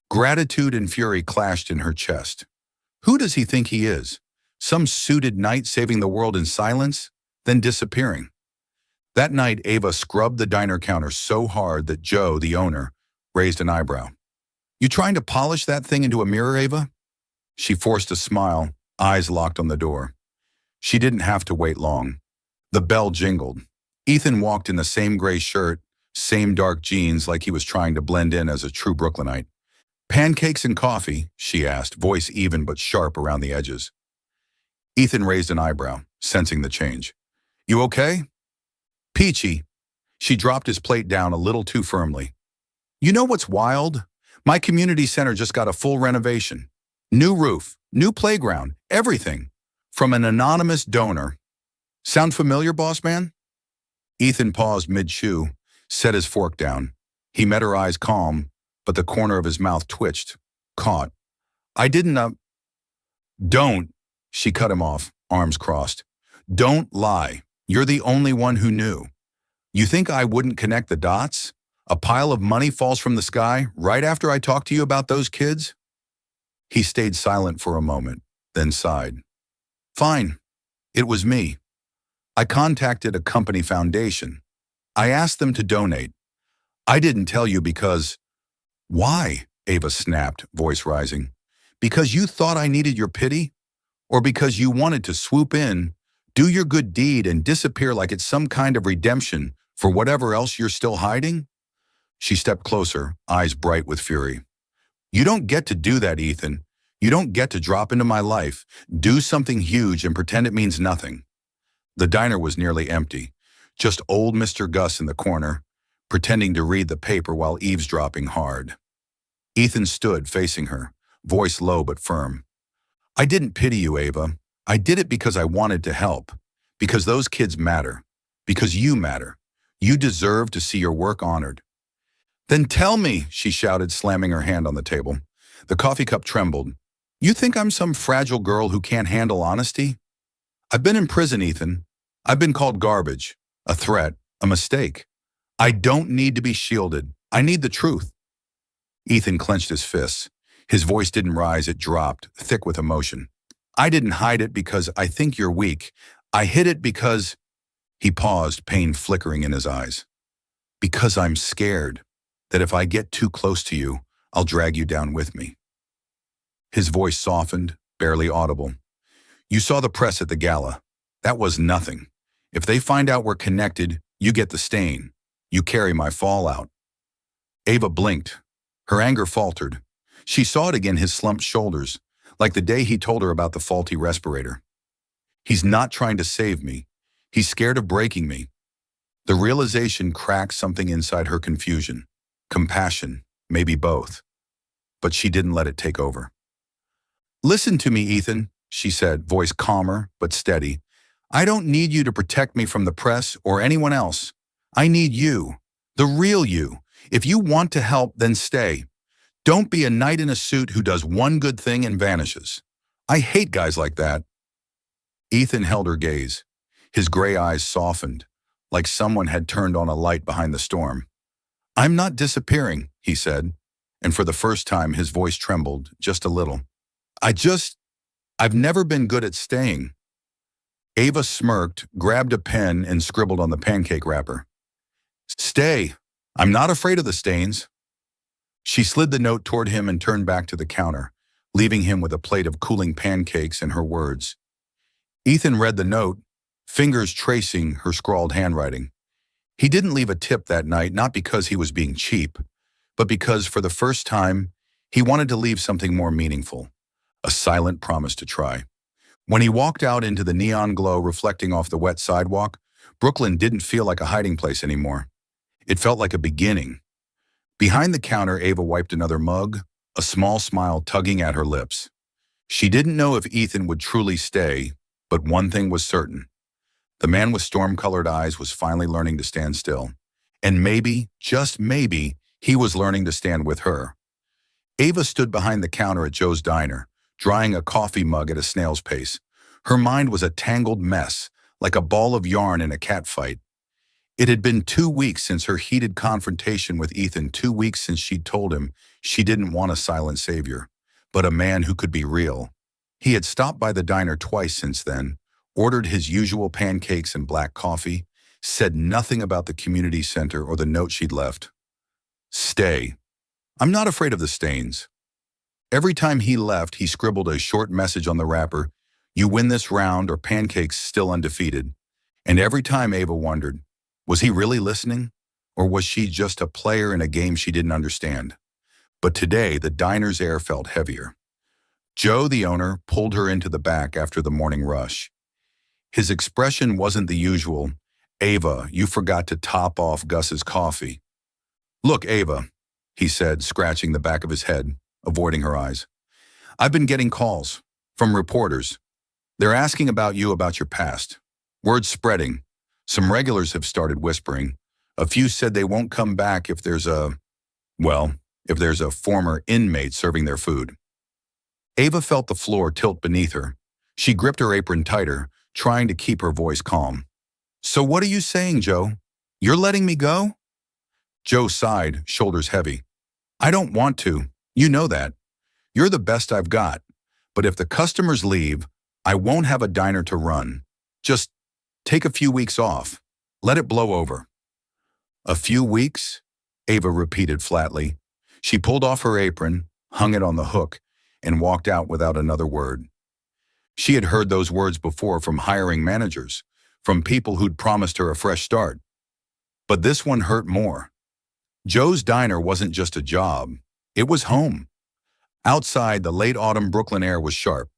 Gratitude and fury clashed in her chest. Who does he think he is? Some suited knight saving the world in silence, then disappearing. That night, Ava scrubbed the diner counter so hard that Joe, the owner, raised an eyebrow. You trying to polish that thing into a mirror, Ava? She forced a smile, eyes locked on the door. She didn't have to wait long. The bell jingled. Ethan walked in the same gray shirt, same dark jeans like he was trying to blend in as a true Brooklynite. Pancakes and coffee, she asked, voice even but sharp around the edges. Ethan raised an eyebrow, sensing the change. You okay? Peachy. She dropped his plate down a little too firmly. You know what's wild? My community center just got a full renovation. New roof, new playground, everything. From an anonymous donor. Sound familiar, boss man? Ethan paused mid-chew, set his fork down. He met her eyes calm, but the corner of his mouth twitched, caught. I didn't, Don't, she cut him off, arms crossed. Don't lie. You're the only one who knew. You think I wouldn't connect the dots? A pile of money falls from the sky right after I talk to you about those kids? He stayed silent for a moment, then sighed. Fine, it was me. I contacted a company foundation. I asked them to donate. I didn't tell you because... Why? Ava snapped, voice rising. Because you thought I needed your pity? Or because you wanted to swoop in, do your good deed and disappear like it's some kind of redemption for whatever else you're still hiding? She stepped closer, eyes bright with fury. You don't get to do that, Ethan. You don't get to drop into my life, do something huge and pretend it means nothing. The diner was nearly empty, just old Mr. Gus in the corner, pretending to read the paper while eavesdropping hard. Ethan stood facing her, voice low but firm. I didn't pity you, Ava. I did it because I wanted to help. Because those kids matter. Because you matter. You deserve to see your work honored. Then tell me, she shouted, slamming her hand on the table. The coffee cup trembled. You think I'm some fragile girl who can't handle honesty? I've been in prison, Ethan. I've been called garbage, a threat, a mistake. I don't need to be shielded. I need the truth. Ethan clenched his fists. His voice didn't rise, it dropped, thick with emotion. I didn't hide it because I think you're weak. I hid it because... He paused, pain flickering in his eyes. Because I'm scared that if I get too close to you, I'll drag you down with me. His voice softened, barely audible. You saw the press at the gala. That was nothing. If they find out we're connected, you get the stain. You carry my fallout. Ava blinked. Her anger faltered. She saw it again, his slumped shoulders, like the day he told her about the faulty respirator. He's not trying to save me. He's scared of breaking me. The realization cracked something inside her confusion. Compassion, maybe both. But she didn't let it take over. Listen to me, Ethan, she said, voice calmer but steady. I don't need you to protect me from the press or anyone else. I need you, the real you. If you want to help, then stay. Don't be a knight in a suit who does one good thing and vanishes. I hate guys like that. Ethan held her gaze. His gray eyes softened, like someone had turned on a light behind the storm. I'm not disappearing, he said, and for the first time his voice trembled just a little. I've never been good at staying. Ava smirked, grabbed a pen, and scribbled on the pancake wrapper. Stay. I'm not afraid of the stains. She slid the note toward him and turned back to the counter, leaving him with a plate of cooling pancakes and her words. Ethan read the note, fingers tracing her scrawled handwriting. He didn't leave a tip that night, not because he was being cheap, but because for the first time, he wanted to leave something more meaningful, a silent promise to try. When he walked out into the neon glow reflecting off the wet sidewalk, Brooklyn didn't feel like a hiding place anymore. It felt like a beginning. Behind the counter, Ava wiped another mug, a small smile tugging at her lips. She didn't know if Ethan would truly stay, but one thing was certain. The man with storm-colored eyes was finally learning to stand still. And maybe, just maybe, he was learning to stand with her. Ava stood behind the counter at Joe's diner, drying a coffee mug at a snail's pace. Her mind was a tangled mess, like a ball of yarn in a cat fight. It had been 2 weeks since her heated confrontation with Ethan, 2 weeks since she'd told him she didn't want a silent savior, but a man who could be real. He had stopped by the diner twice since then, ordered his usual pancakes and black coffee, said nothing about the community center or the note she'd left. Stay. I'm not afraid of the stains. Every time he left, he scribbled a short message on the wrapper, you win this round or pancakes still undefeated. And every time Ava wondered, was he really listening? Or was she just a player in a game she didn't understand? But today, the diner's air felt heavier. Joe, the owner, pulled her into the back after the morning rush. His expression wasn't the usual, Ava, you forgot to top off Gus's coffee. Look, Ava, he said, scratching the back of his head, avoiding her eyes. I've been getting calls from reporters. They're asking about you, about your past. Word's spreading. Some regulars have started whispering. A few said they won't come back if there's a former inmate serving their food. Ava felt the floor tilt beneath her. She gripped her apron tighter, trying to keep her voice calm. So what are you saying, Joe? You're letting me go? Joe sighed, shoulders heavy. I don't want to. You know that. You're the best I've got. But if the customers leave, I won't have a diner to run. Just take a few weeks off. Let it blow over. A few weeks? Ava repeated flatly. She pulled off her apron, hung it on the hook, and walked out without another word. She had heard those words before from hiring managers, from people who'd promised her a fresh start. But this one hurt more. Joe's diner wasn't just a job. It was home. Outside, the late autumn Brooklyn air was sharp.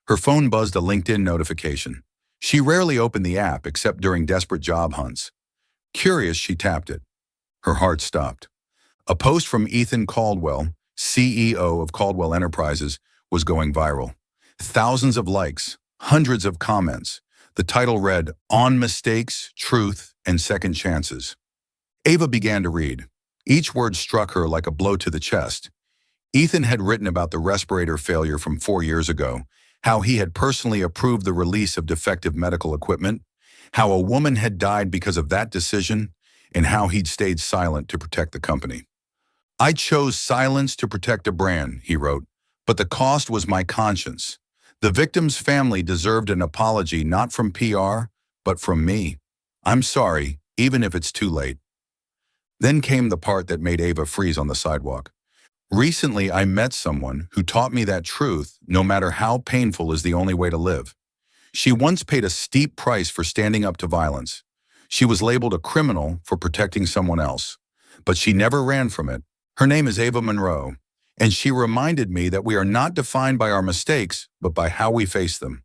Her phone buzzed a LinkedIn notification. She rarely opened the app except during desperate job hunts. Curious, she tapped it. Her heart stopped. A post from Ethan Caldwell, CEO of Caldwell Enterprises, was going viral. Thousands of likes, hundreds of comments. The title read, "On Mistakes, Truth, and Second Chances." Ava began to read. Each word struck her like a blow to the chest. Ethan had written about the respirator failure from 4 years ago, how he had personally approved the release of defective medical equipment, how a woman had died because of that decision, and how he'd stayed silent to protect the company. I chose silence to protect a brand, he wrote, but the cost was my conscience. The victim's family deserved an apology not from PR, but from me. I'm sorry, even if it's too late. Then came the part that made Ava freeze on the sidewalk. Recently, I met someone who taught me that truth, no matter how painful, is the only way to live. She once paid a steep price for standing up to violence. She was labeled a criminal for protecting someone else, but she never ran from it. Her name is Ava Monroe, and she reminded me that we are not defined by our mistakes, but by how we face them.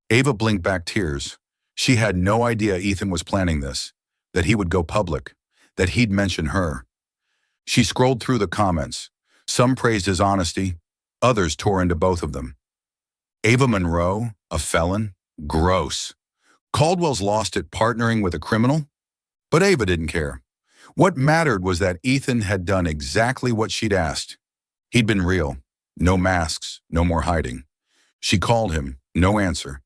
Ava blinked back tears. She had no idea Ethan was planning this, that he would go public, that he'd mention her. She scrolled through the comments. Some praised his honesty, others tore into both of them. Ava Monroe, a felon? Gross. Caldwell's lost it partnering with a criminal? But Ava didn't care. What mattered was that Ethan had done exactly what she'd asked. He'd been real. No masks, no more hiding. She called him, no answer.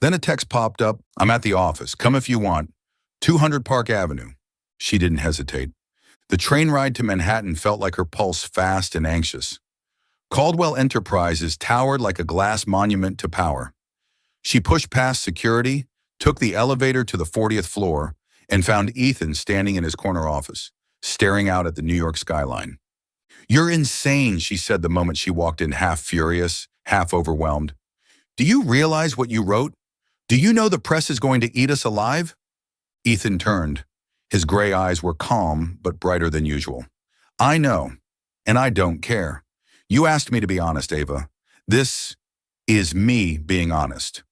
Then a text popped up, "I'm at the office, come if you want. 200 Park Avenue." She didn't hesitate. The train ride to Manhattan felt like her pulse fast and anxious. Caldwell Enterprises towered like a glass monument to power. She pushed past security, took the elevator to the 40th floor, and found Ethan standing in his corner office, staring out at the New York skyline. "You're insane," she said the moment she walked in, half furious, half overwhelmed. "Do you realize what you wrote? Do you know the press is going to eat us alive?" Ethan turned. His gray eyes were calm but brighter than usual. "I know, and I don't care. You asked me to be honest, Ava. This is me being honest."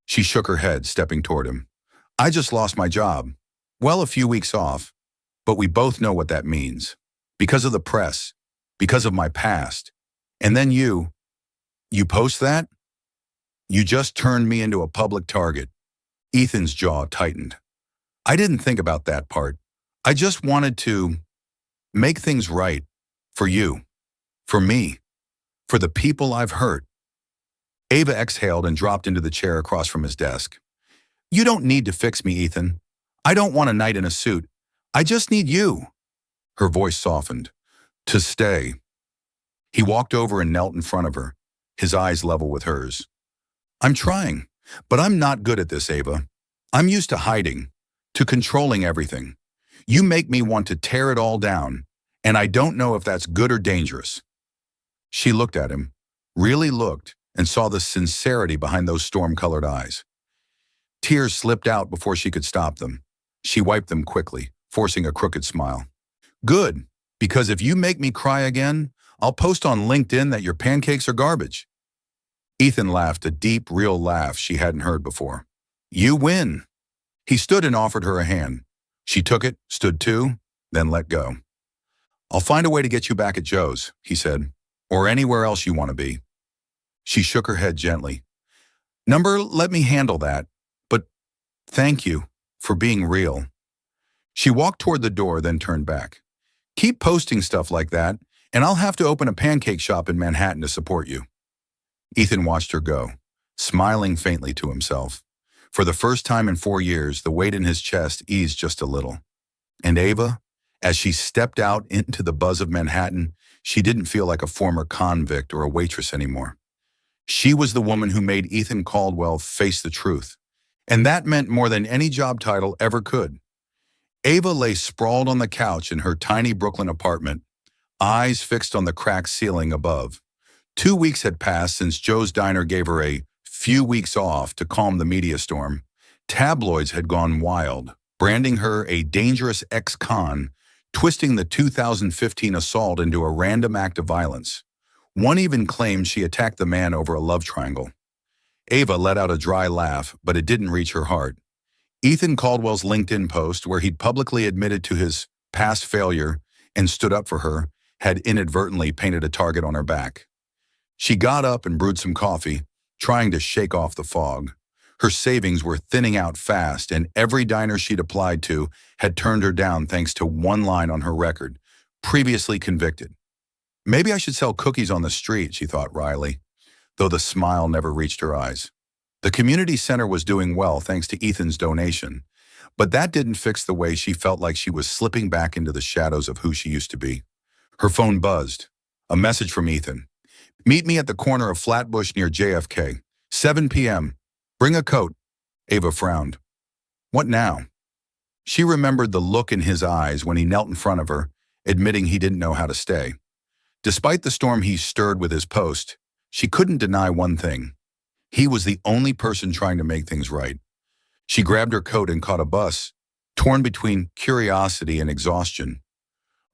She shook her head, stepping toward him. "I just lost my job. Well, a few weeks off, but we both know what that means. Because of the press, because of my past. And then you post that? You just turned me into a public target." Ethan's jaw tightened. "I didn't think about that part. I just wanted to make things right. For you. For me. For the people I've hurt." Ava exhaled and dropped into the chair across from his desk. "You don't need to fix me, Ethan. I don't want a knight in a suit. I just need you." Her voice softened. "To stay." He walked over and knelt in front of her, his eyes level with hers. "I'm trying, but I'm not good at this, Ava. I'm used to hiding, to controlling everything. You make me want to tear it all down, and I don't know if that's good or dangerous." She looked at him, really looked, and saw the sincerity behind those storm-colored eyes. Tears slipped out before she could stop them. She wiped them quickly, forcing a crooked smile. "Good, because if you make me cry again, I'll post on LinkedIn that your pancakes are garbage." Ethan laughed, a deep, real laugh she hadn't heard before. "You win." He stood and offered her a hand. She took it, stood too, then let go. "I'll find a way to get you back at Joe's," he said, "or anywhere else you want to be." She shook her head gently. Let me handle that, but thank you for being real." She walked toward the door, then turned back. "Keep posting stuff like that, and I'll have to open a pancake shop in Manhattan to support you." Ethan watched her go, smiling faintly to himself. For the first time in 4 years, the weight in his chest eased just a little. And Ava, as she stepped out into the buzz of Manhattan, she didn't feel like a former convict or a waitress anymore. She was the woman who made Ethan Caldwell face the truth. And that meant more than any job title ever could. Ava lay sprawled on the couch in her tiny Brooklyn apartment, eyes fixed on the cracked ceiling above. 2 weeks had passed since Joe's Diner gave her a few weeks off to calm the media storm. Tabloids had gone wild, branding her a dangerous ex-con, twisting the 2015 assault into a random act of violence. One even claimed she attacked the man over a love triangle. Ava let out a dry laugh, but it didn't reach her heart. Ethan Caldwell's LinkedIn post, where he'd publicly admitted to his past failure and stood up for her, had inadvertently painted a target on her back. She got up and brewed some coffee, trying to shake off the fog. Her savings were thinning out fast, and every diner she'd applied to had turned her down thanks to one line on her record, previously convicted. Maybe I should sell cookies on the street, she thought wryly, though the smile never reached her eyes. The community center was doing well thanks to Ethan's donation, but that didn't fix the way she felt like she was slipping back into the shadows of who she used to be. Her phone buzzed. A message from Ethan. Meet me at the corner of Flatbush near JFK. 7 p.m. Bring a coat. Ava frowned. What now? She remembered the look in his eyes when he knelt in front of her, admitting he didn't know how to stay. Despite the storm he stirred with his post, she couldn't deny one thing. He was the only person trying to make things right. She grabbed her coat and caught a bus, torn between curiosity and exhaustion.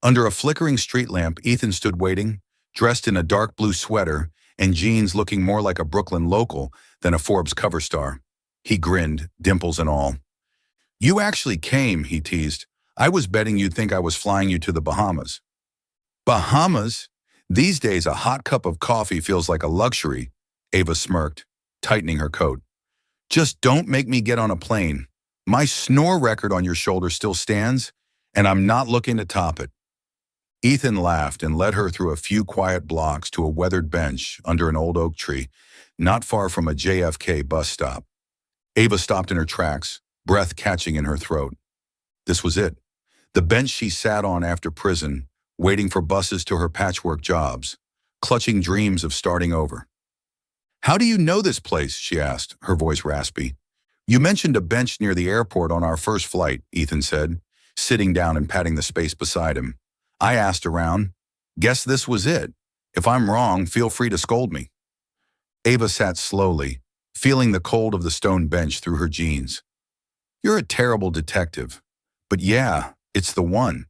Under a flickering street lamp, Ethan stood waiting, dressed in a dark blue sweater and jeans, looking more like a Brooklyn local than a Forbes cover star. He grinned, dimples and all. You actually came, he teased. I was betting you'd think I was flying you to the Bahamas. Bahamas? These days, a hot cup of coffee feels like a luxury, Ava smirked, tightening her coat. Just don't make me get on a plane. My snore record on your shoulder still stands, and I'm not looking to top it. Ethan laughed and led her through a few quiet blocks to a weathered bench under an old oak tree, not far from a JFK bus stop. Ava stopped in her tracks, breath catching in her throat. This was it, the bench she sat on after prison, waiting for buses to her patchwork jobs, clutching dreams of starting over. How do you know this place? She asked, her voice raspy. You mentioned a bench near the airport on our first flight, Ethan said, sitting down and patting the space beside him. I asked around. Guess this was it. If I'm wrong, feel free to scold me. Ava sat slowly, feeling the cold of the stone bench through her jeans. You're a terrible detective. But yeah, it's the one.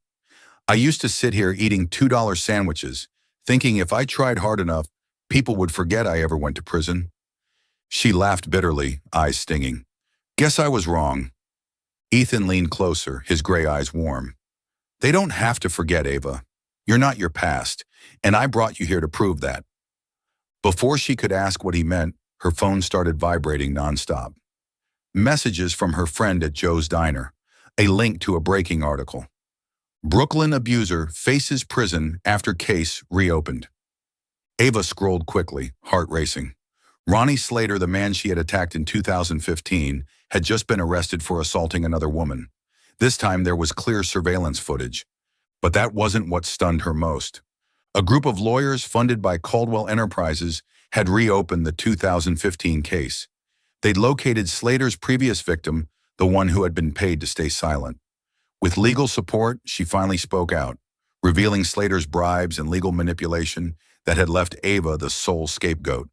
I used to sit here eating $2 sandwiches, thinking if I tried hard enough, people would forget I ever went to prison. She laughed bitterly, eyes stinging. Guess I was wrong. Ethan leaned closer, his gray eyes warm. They don't have to forget, Ava. You're not your past, and I brought you here to prove that. Before she could ask what he meant, her phone started vibrating nonstop. Messages from her friend at Joe's Diner, a link to a breaking article. Brooklyn abuser faces prison after case reopened. Ava scrolled quickly, heart racing. Ronnie Slater, the man she had attacked in 2015, had just been arrested for assaulting another woman. This time there was clear surveillance footage. But that wasn't what stunned her most. A group of lawyers funded by Caldwell Enterprises had reopened the 2015 case. They'd located Slater's previous victim, the one who had been paid to stay silent. With legal support, she finally spoke out, revealing Slater's bribes and legal manipulation that had left Ava the sole scapegoat.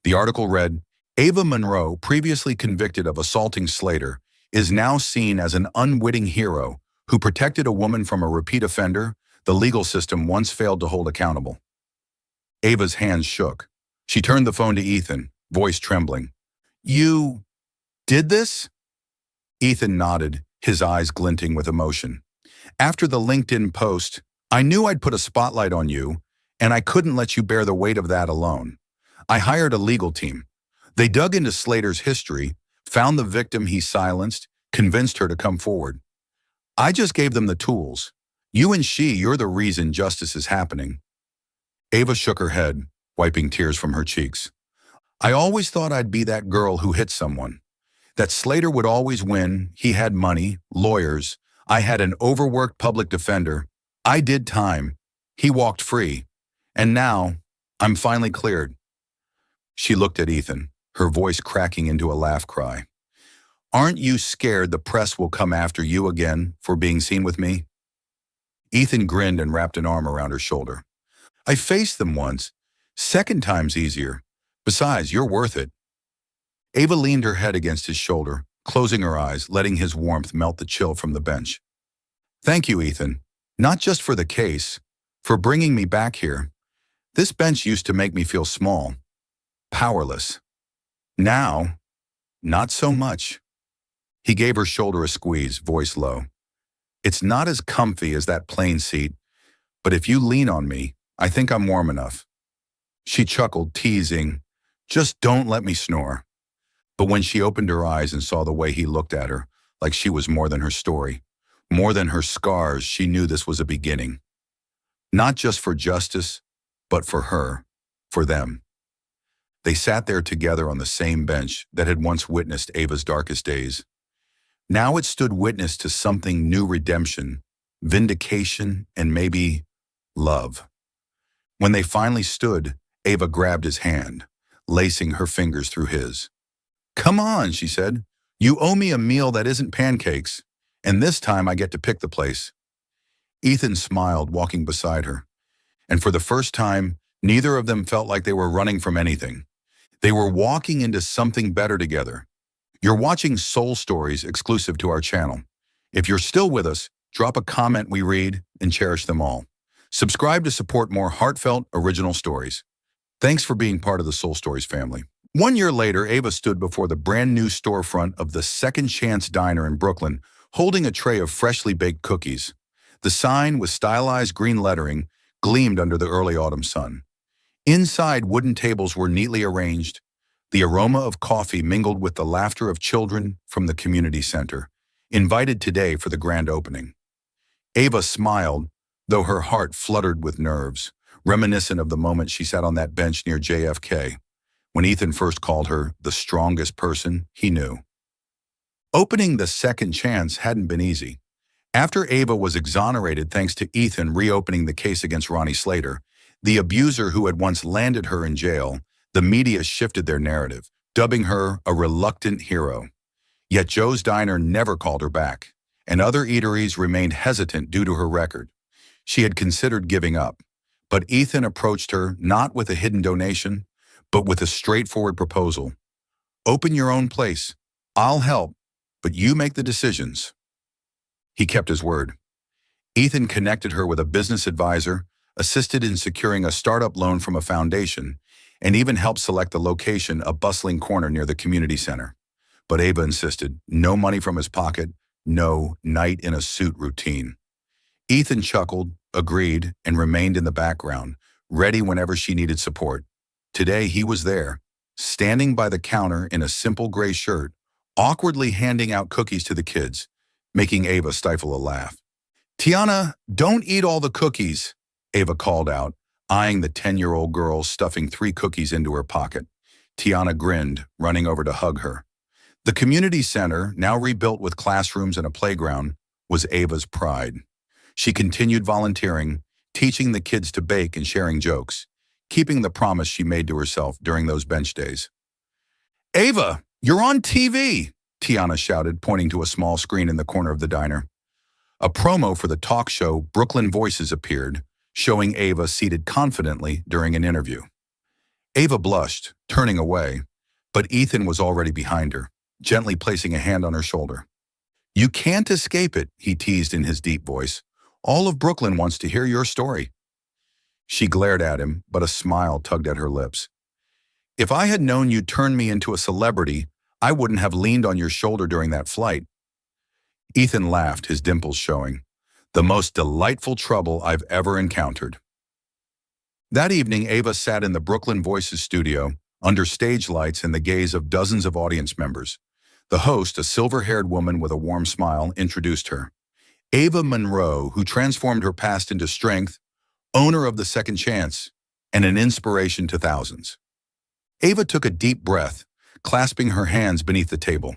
The article read, Ava Monroe, previously convicted of assaulting Slater, is now seen as an unwitting hero who protected a woman from a repeat offender the legal system once failed to hold accountable. Ava's hands shook. She turned the phone to Ethan, voice trembling. You did this? Ethan nodded, his eyes glinting with emotion. After the LinkedIn post, I knew I'd put a spotlight on you, and I couldn't let you bear the weight of that alone. I hired a legal team. They dug into Slater's history, found the victim he silenced, convinced her to come forward. I just gave them the tools. You're the reason justice is happening. Ava shook her head, wiping tears from her cheeks. I always thought I'd be that girl who hit someone. That Slater would always win, he had money, lawyers, I had an overworked public defender. I did time. He walked free. And now, I'm finally cleared. She looked at Ethan, her voice cracking into a laugh cry. Aren't you scared the press will come after you again for being seen with me? Ethan grinned and wrapped an arm around her shoulder. I faced them once. Second time's easier. Besides, you're worth it. Ava leaned her head against his shoulder, closing her eyes, letting his warmth melt the chill from the bench. Thank you, Ethan. Not just for the case, for bringing me back here. This bench used to make me feel small, powerless. Now, not so much. He gave her shoulder a squeeze, voice low. It's not as comfy as that plane seat, but if you lean on me, I think I'm warm enough. She chuckled, teasing, just don't let me snore. But when she opened her eyes and saw the way he looked at her, like she was more than her story, more than her scars, she knew this was a beginning. Not just for justice, but for her, for them. They sat there together on the same bench that had once witnessed Ava's darkest days. Now it stood witness to something new: redemption, vindication, and maybe love. When they finally stood, Ava grabbed his hand, lacing her fingers through his. Come on, she said. You owe me a meal that isn't pancakes, and this time I get to pick the place. Ethan smiled, walking beside her. And for the first time, neither of them felt like they were running from anything. They were walking into something better together. You're watching Soul Stories, exclusive to our channel. If you're still with us, drop a comment, we read and cherish them all. Subscribe to support more heartfelt, original stories. Thanks for being part of the Soul Stories family. 1 year later, Ava stood before the brand new storefront of the Second Chance Diner in Brooklyn, holding a tray of freshly baked cookies. The sign, with stylized green lettering, gleamed under the early autumn sun. Inside, wooden tables were neatly arranged. The aroma of coffee mingled with the laughter of children from the community center, invited today for the grand opening. Ava smiled, though her heart fluttered with nerves, reminiscent of the moment she sat on that bench near JFK, when Ethan first called her the strongest person he knew. Opening the Second Chance hadn't been easy. After Ava was exonerated thanks to Ethan reopening the case against Ronnie Slater, the abuser who had once landed her in jail, the media shifted their narrative, dubbing her a reluctant hero. Yet Joe's Diner never called her back, and other eateries remained hesitant due to her record. She had considered giving up, but Ethan approached her not with a hidden donation, but with a straightforward proposal. Open your own place. I'll help, but you make the decisions. He kept his word. Ethan connected her with a business advisor, assisted in securing a startup loan from a foundation, and even helped select the location, a bustling corner near the community center. But Ava insisted, no money from his pocket, no night in a suit routine. Ethan chuckled, agreed, and remained in the background, ready whenever she needed support. Today he was there, standing by the counter in a simple gray shirt, awkwardly handing out cookies to the kids, making Ava stifle a laugh. Tiana, don't eat all the cookies, Ava called out, eyeing the 10-year-old girl stuffing 3 cookies into her pocket. Tiana grinned, running over to hug her. The community center, now rebuilt with classrooms and a playground, was Ava's pride. She continued volunteering, teaching the kids to bake and sharing jokes, keeping the promise she made to herself during those bench days. Ava, you're on TV, Tiana shouted, pointing to a small screen in the corner of the diner. A promo for the talk show Brooklyn Voices appeared, showing Ava seated confidently during an interview. Ava blushed, turning away, but Ethan was already behind her, gently placing a hand on her shoulder. You can't escape it, he teased in his deep voice. All of Brooklyn wants to hear your story. She glared at him, but a smile tugged at her lips. If I had known you'd turn me into a celebrity, I wouldn't have leaned on your shoulder during that flight. Ethan laughed, his dimples showing. The most delightful trouble I've ever encountered. That evening, Ava sat in the Brooklyn Voices studio, under stage lights and the gaze of dozens of audience members. The host, a silver-haired woman with a warm smile, introduced her. Ava Monroe, who transformed her past into strength, owner of the Second Chance, and an inspiration to thousands. Ava took a deep breath, clasping her hands beneath the table.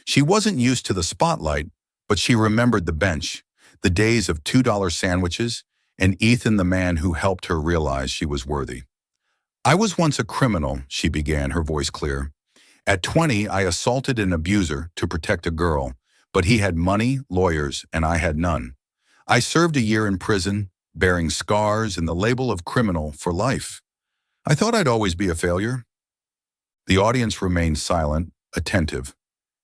She wasn't used to the spotlight, But she remembered the bench, the days of $2 sandwiches, and Ethan, the man who helped her realize she was worthy. "I was once a criminal," she began, her voice clear. "At 20, I assaulted an abuser to protect a girl, but he had money, lawyers, and I had none. I served a year in prison, bearing scars and the label of criminal for life. I thought I'd always be a failure." The audience remained silent, attentive.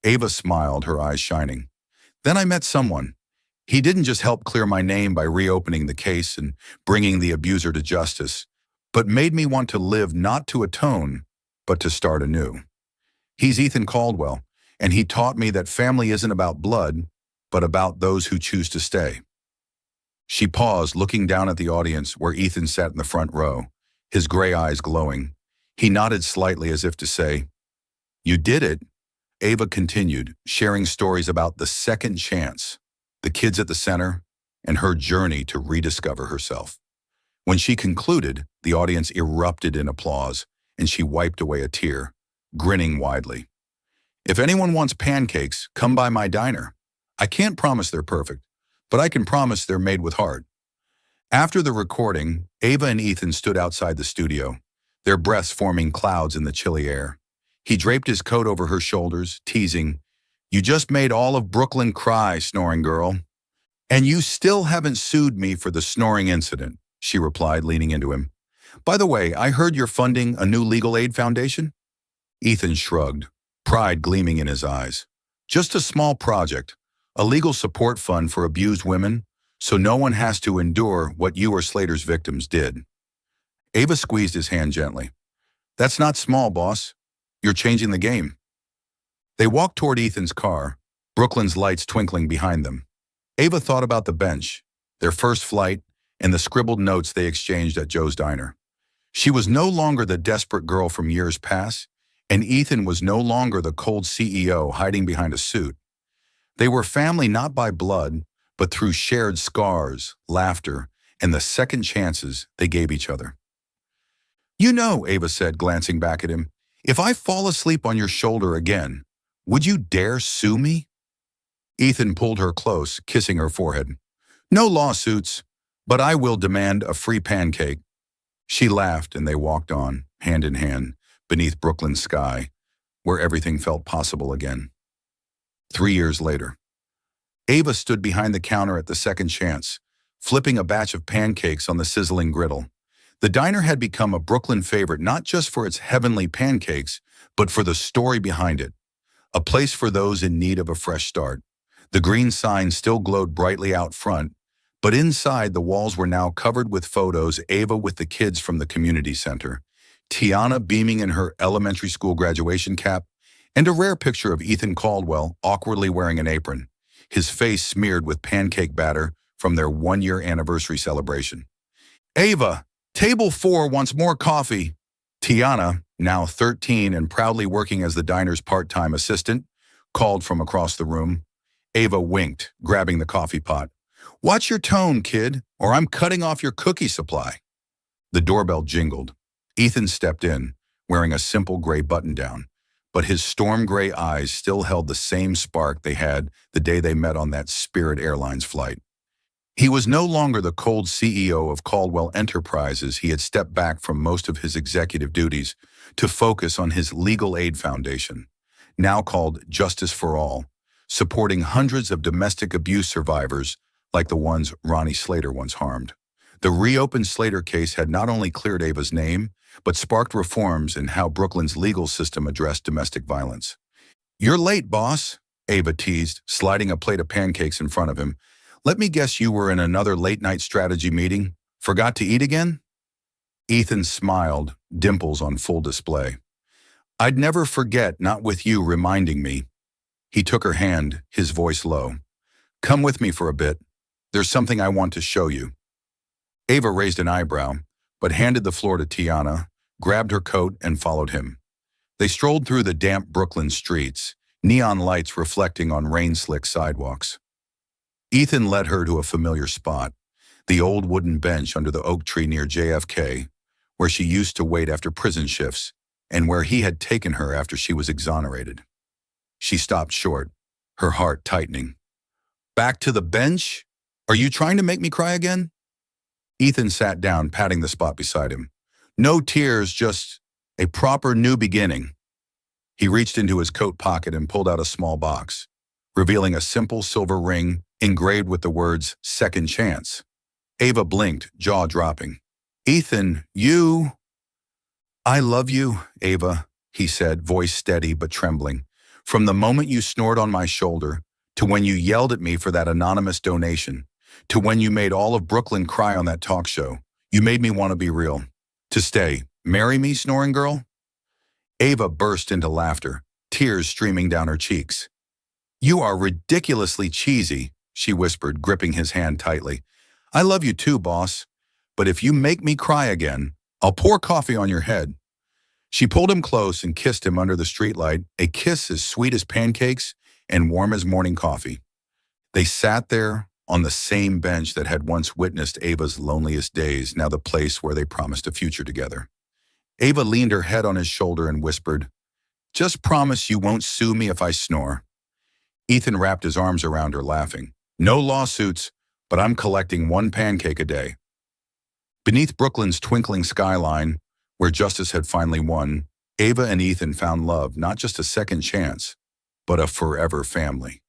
Ava smiled, her eyes shining. "Then I met someone. He didn't just help clear my name by reopening the case and bringing the abuser to justice, but made me want to live not to atone, but to start anew. He's Ethan Caldwell, and he taught me that family isn't about blood, but about those who choose to stay." She paused, looking down at the audience where Ethan sat in the front row, his gray eyes glowing. He nodded slightly as if to say, "You did it." Ava continued, sharing stories about the second chance, the kids at the center, and her journey to rediscover herself. When she concluded, the audience erupted in applause, and she wiped away a tear, grinning widely. "If anyone wants pancakes, come by my diner. I can't promise they're perfect, but I can promise they're made with heart." After the recording, Ava and Ethan stood outside the studio, their breaths forming clouds in the chilly air. He draped his coat over her shoulders, teasing, "You just made all of Brooklyn cry, snoring girl." "And you still haven't sued me for the snoring incident," she replied, leaning into him. "By the way, I heard you're funding a new legal aid foundation?" Ethan shrugged, pride gleaming in his eyes. "Just a small project, a legal support fund for abused women, so no one has to endure what you or Slater's victims did." Ava squeezed his hand gently. "That's not small, boss. You're changing the game." They walked toward Ethan's car, Brooklyn's lights twinkling behind them. Ava thought about the bench, their first flight, and the scribbled notes they exchanged at Joe's diner. She was no longer the desperate girl from years past, and Ethan was no longer the cold CEO hiding behind a suit. They were family not by blood, but through shared scars, laughter, and the second chances they gave each other. "You know," Ava said, glancing back at him, "if I fall asleep on your shoulder again, would you dare sue me?" Ethan pulled her close, kissing her forehead. "No lawsuits, but I will demand a free pancake." She laughed and they walked on, hand in hand, beneath Brooklyn's sky, where everything felt possible again. 3 years later. Ava stood behind the counter at the second chance, flipping a batch of pancakes on the sizzling griddle. The diner had become a Brooklyn favorite not just for its heavenly pancakes, but for the story behind it. A place for those in need of a fresh start. The green sign still glowed brightly out front, but inside the walls were now covered with photos, Ava with the kids from the community center, Tiana beaming in her elementary school graduation cap, and a rare picture of Ethan Caldwell awkwardly wearing an apron, his face smeared with pancake batter from their 1-year anniversary celebration. "Ava, table 4 wants more coffee." Tiana, now 13 and proudly working as the diner's part-time assistant, called from across the room. Ava winked, grabbing the coffee pot. "Watch your tone, kid, or I'm cutting off your cookie supply." The doorbell jingled. Ethan stepped in, wearing a simple gray button-down, but his storm gray eyes still held the same spark they had the day they met on that Spirit Airlines flight. He was no longer the cold CEO of Caldwell Enterprises. He had stepped back from most of his executive duties to focus on his legal aid foundation, now called Justice for All, supporting hundreds of domestic abuse survivors like the ones Ronnie Slater once harmed. The reopened Slater case had not only cleared Ava's name, but sparked reforms in how Brooklyn's legal system addressed domestic violence. "You're late, boss," Ava teased, sliding a plate of pancakes in front of him. "Let me guess you were in another late-night strategy meeting. Forgot to eat again?" Ethan smiled, dimples on full display. "I'd never forget, not with you reminding me." He took her hand, his voice low. "Come with me for a bit. There's something I want to show you." Ava raised an eyebrow, but handed the floor to Tiana, grabbed her coat, and followed him. They strolled through the damp Brooklyn streets, neon lights reflecting on rain-slick sidewalks. Ethan led her to a familiar spot, the old wooden bench under the oak tree near JFK, where she used to wait after prison shifts, and where he had taken her after she was exonerated. She stopped short, her heart tightening. Back to the bench? Are you trying to make me cry again? Ethan sat down, patting the spot beside him. No tears, just a proper new beginning. He reached into his coat pocket and pulled out a small box, revealing a simple silver ring engraved with the words, "Second Chance." Ava blinked, jaw dropping. Ethan, you... I love you, Ava, he said, voice steady but trembling. From the moment you snored on my shoulder, to when you yelled at me for that anonymous donation, to when you made all of Brooklyn cry on that talk show, you made me want to be real. To stay. Marry me, snoring girl? Ava burst into laughter, tears streaming down her cheeks. You are ridiculously cheesy, she whispered, gripping his hand tightly. I love you too, boss. But if you make me cry again, I'll pour coffee on your head. She pulled him close and kissed him under the streetlight, a kiss as sweet as pancakes and warm as morning coffee. They sat there on the same bench that had once witnessed Ava's loneliest days, now the place where they promised a future together. Ava leaned her head on his shoulder and whispered, Just promise you won't sue me if I snore. Ethan wrapped his arms around her, laughing. No lawsuits, but I'm collecting one pancake a day. Beneath Brooklyn's twinkling skyline, where justice had finally won, Ava and Ethan found love, not just a second chance, but a forever family.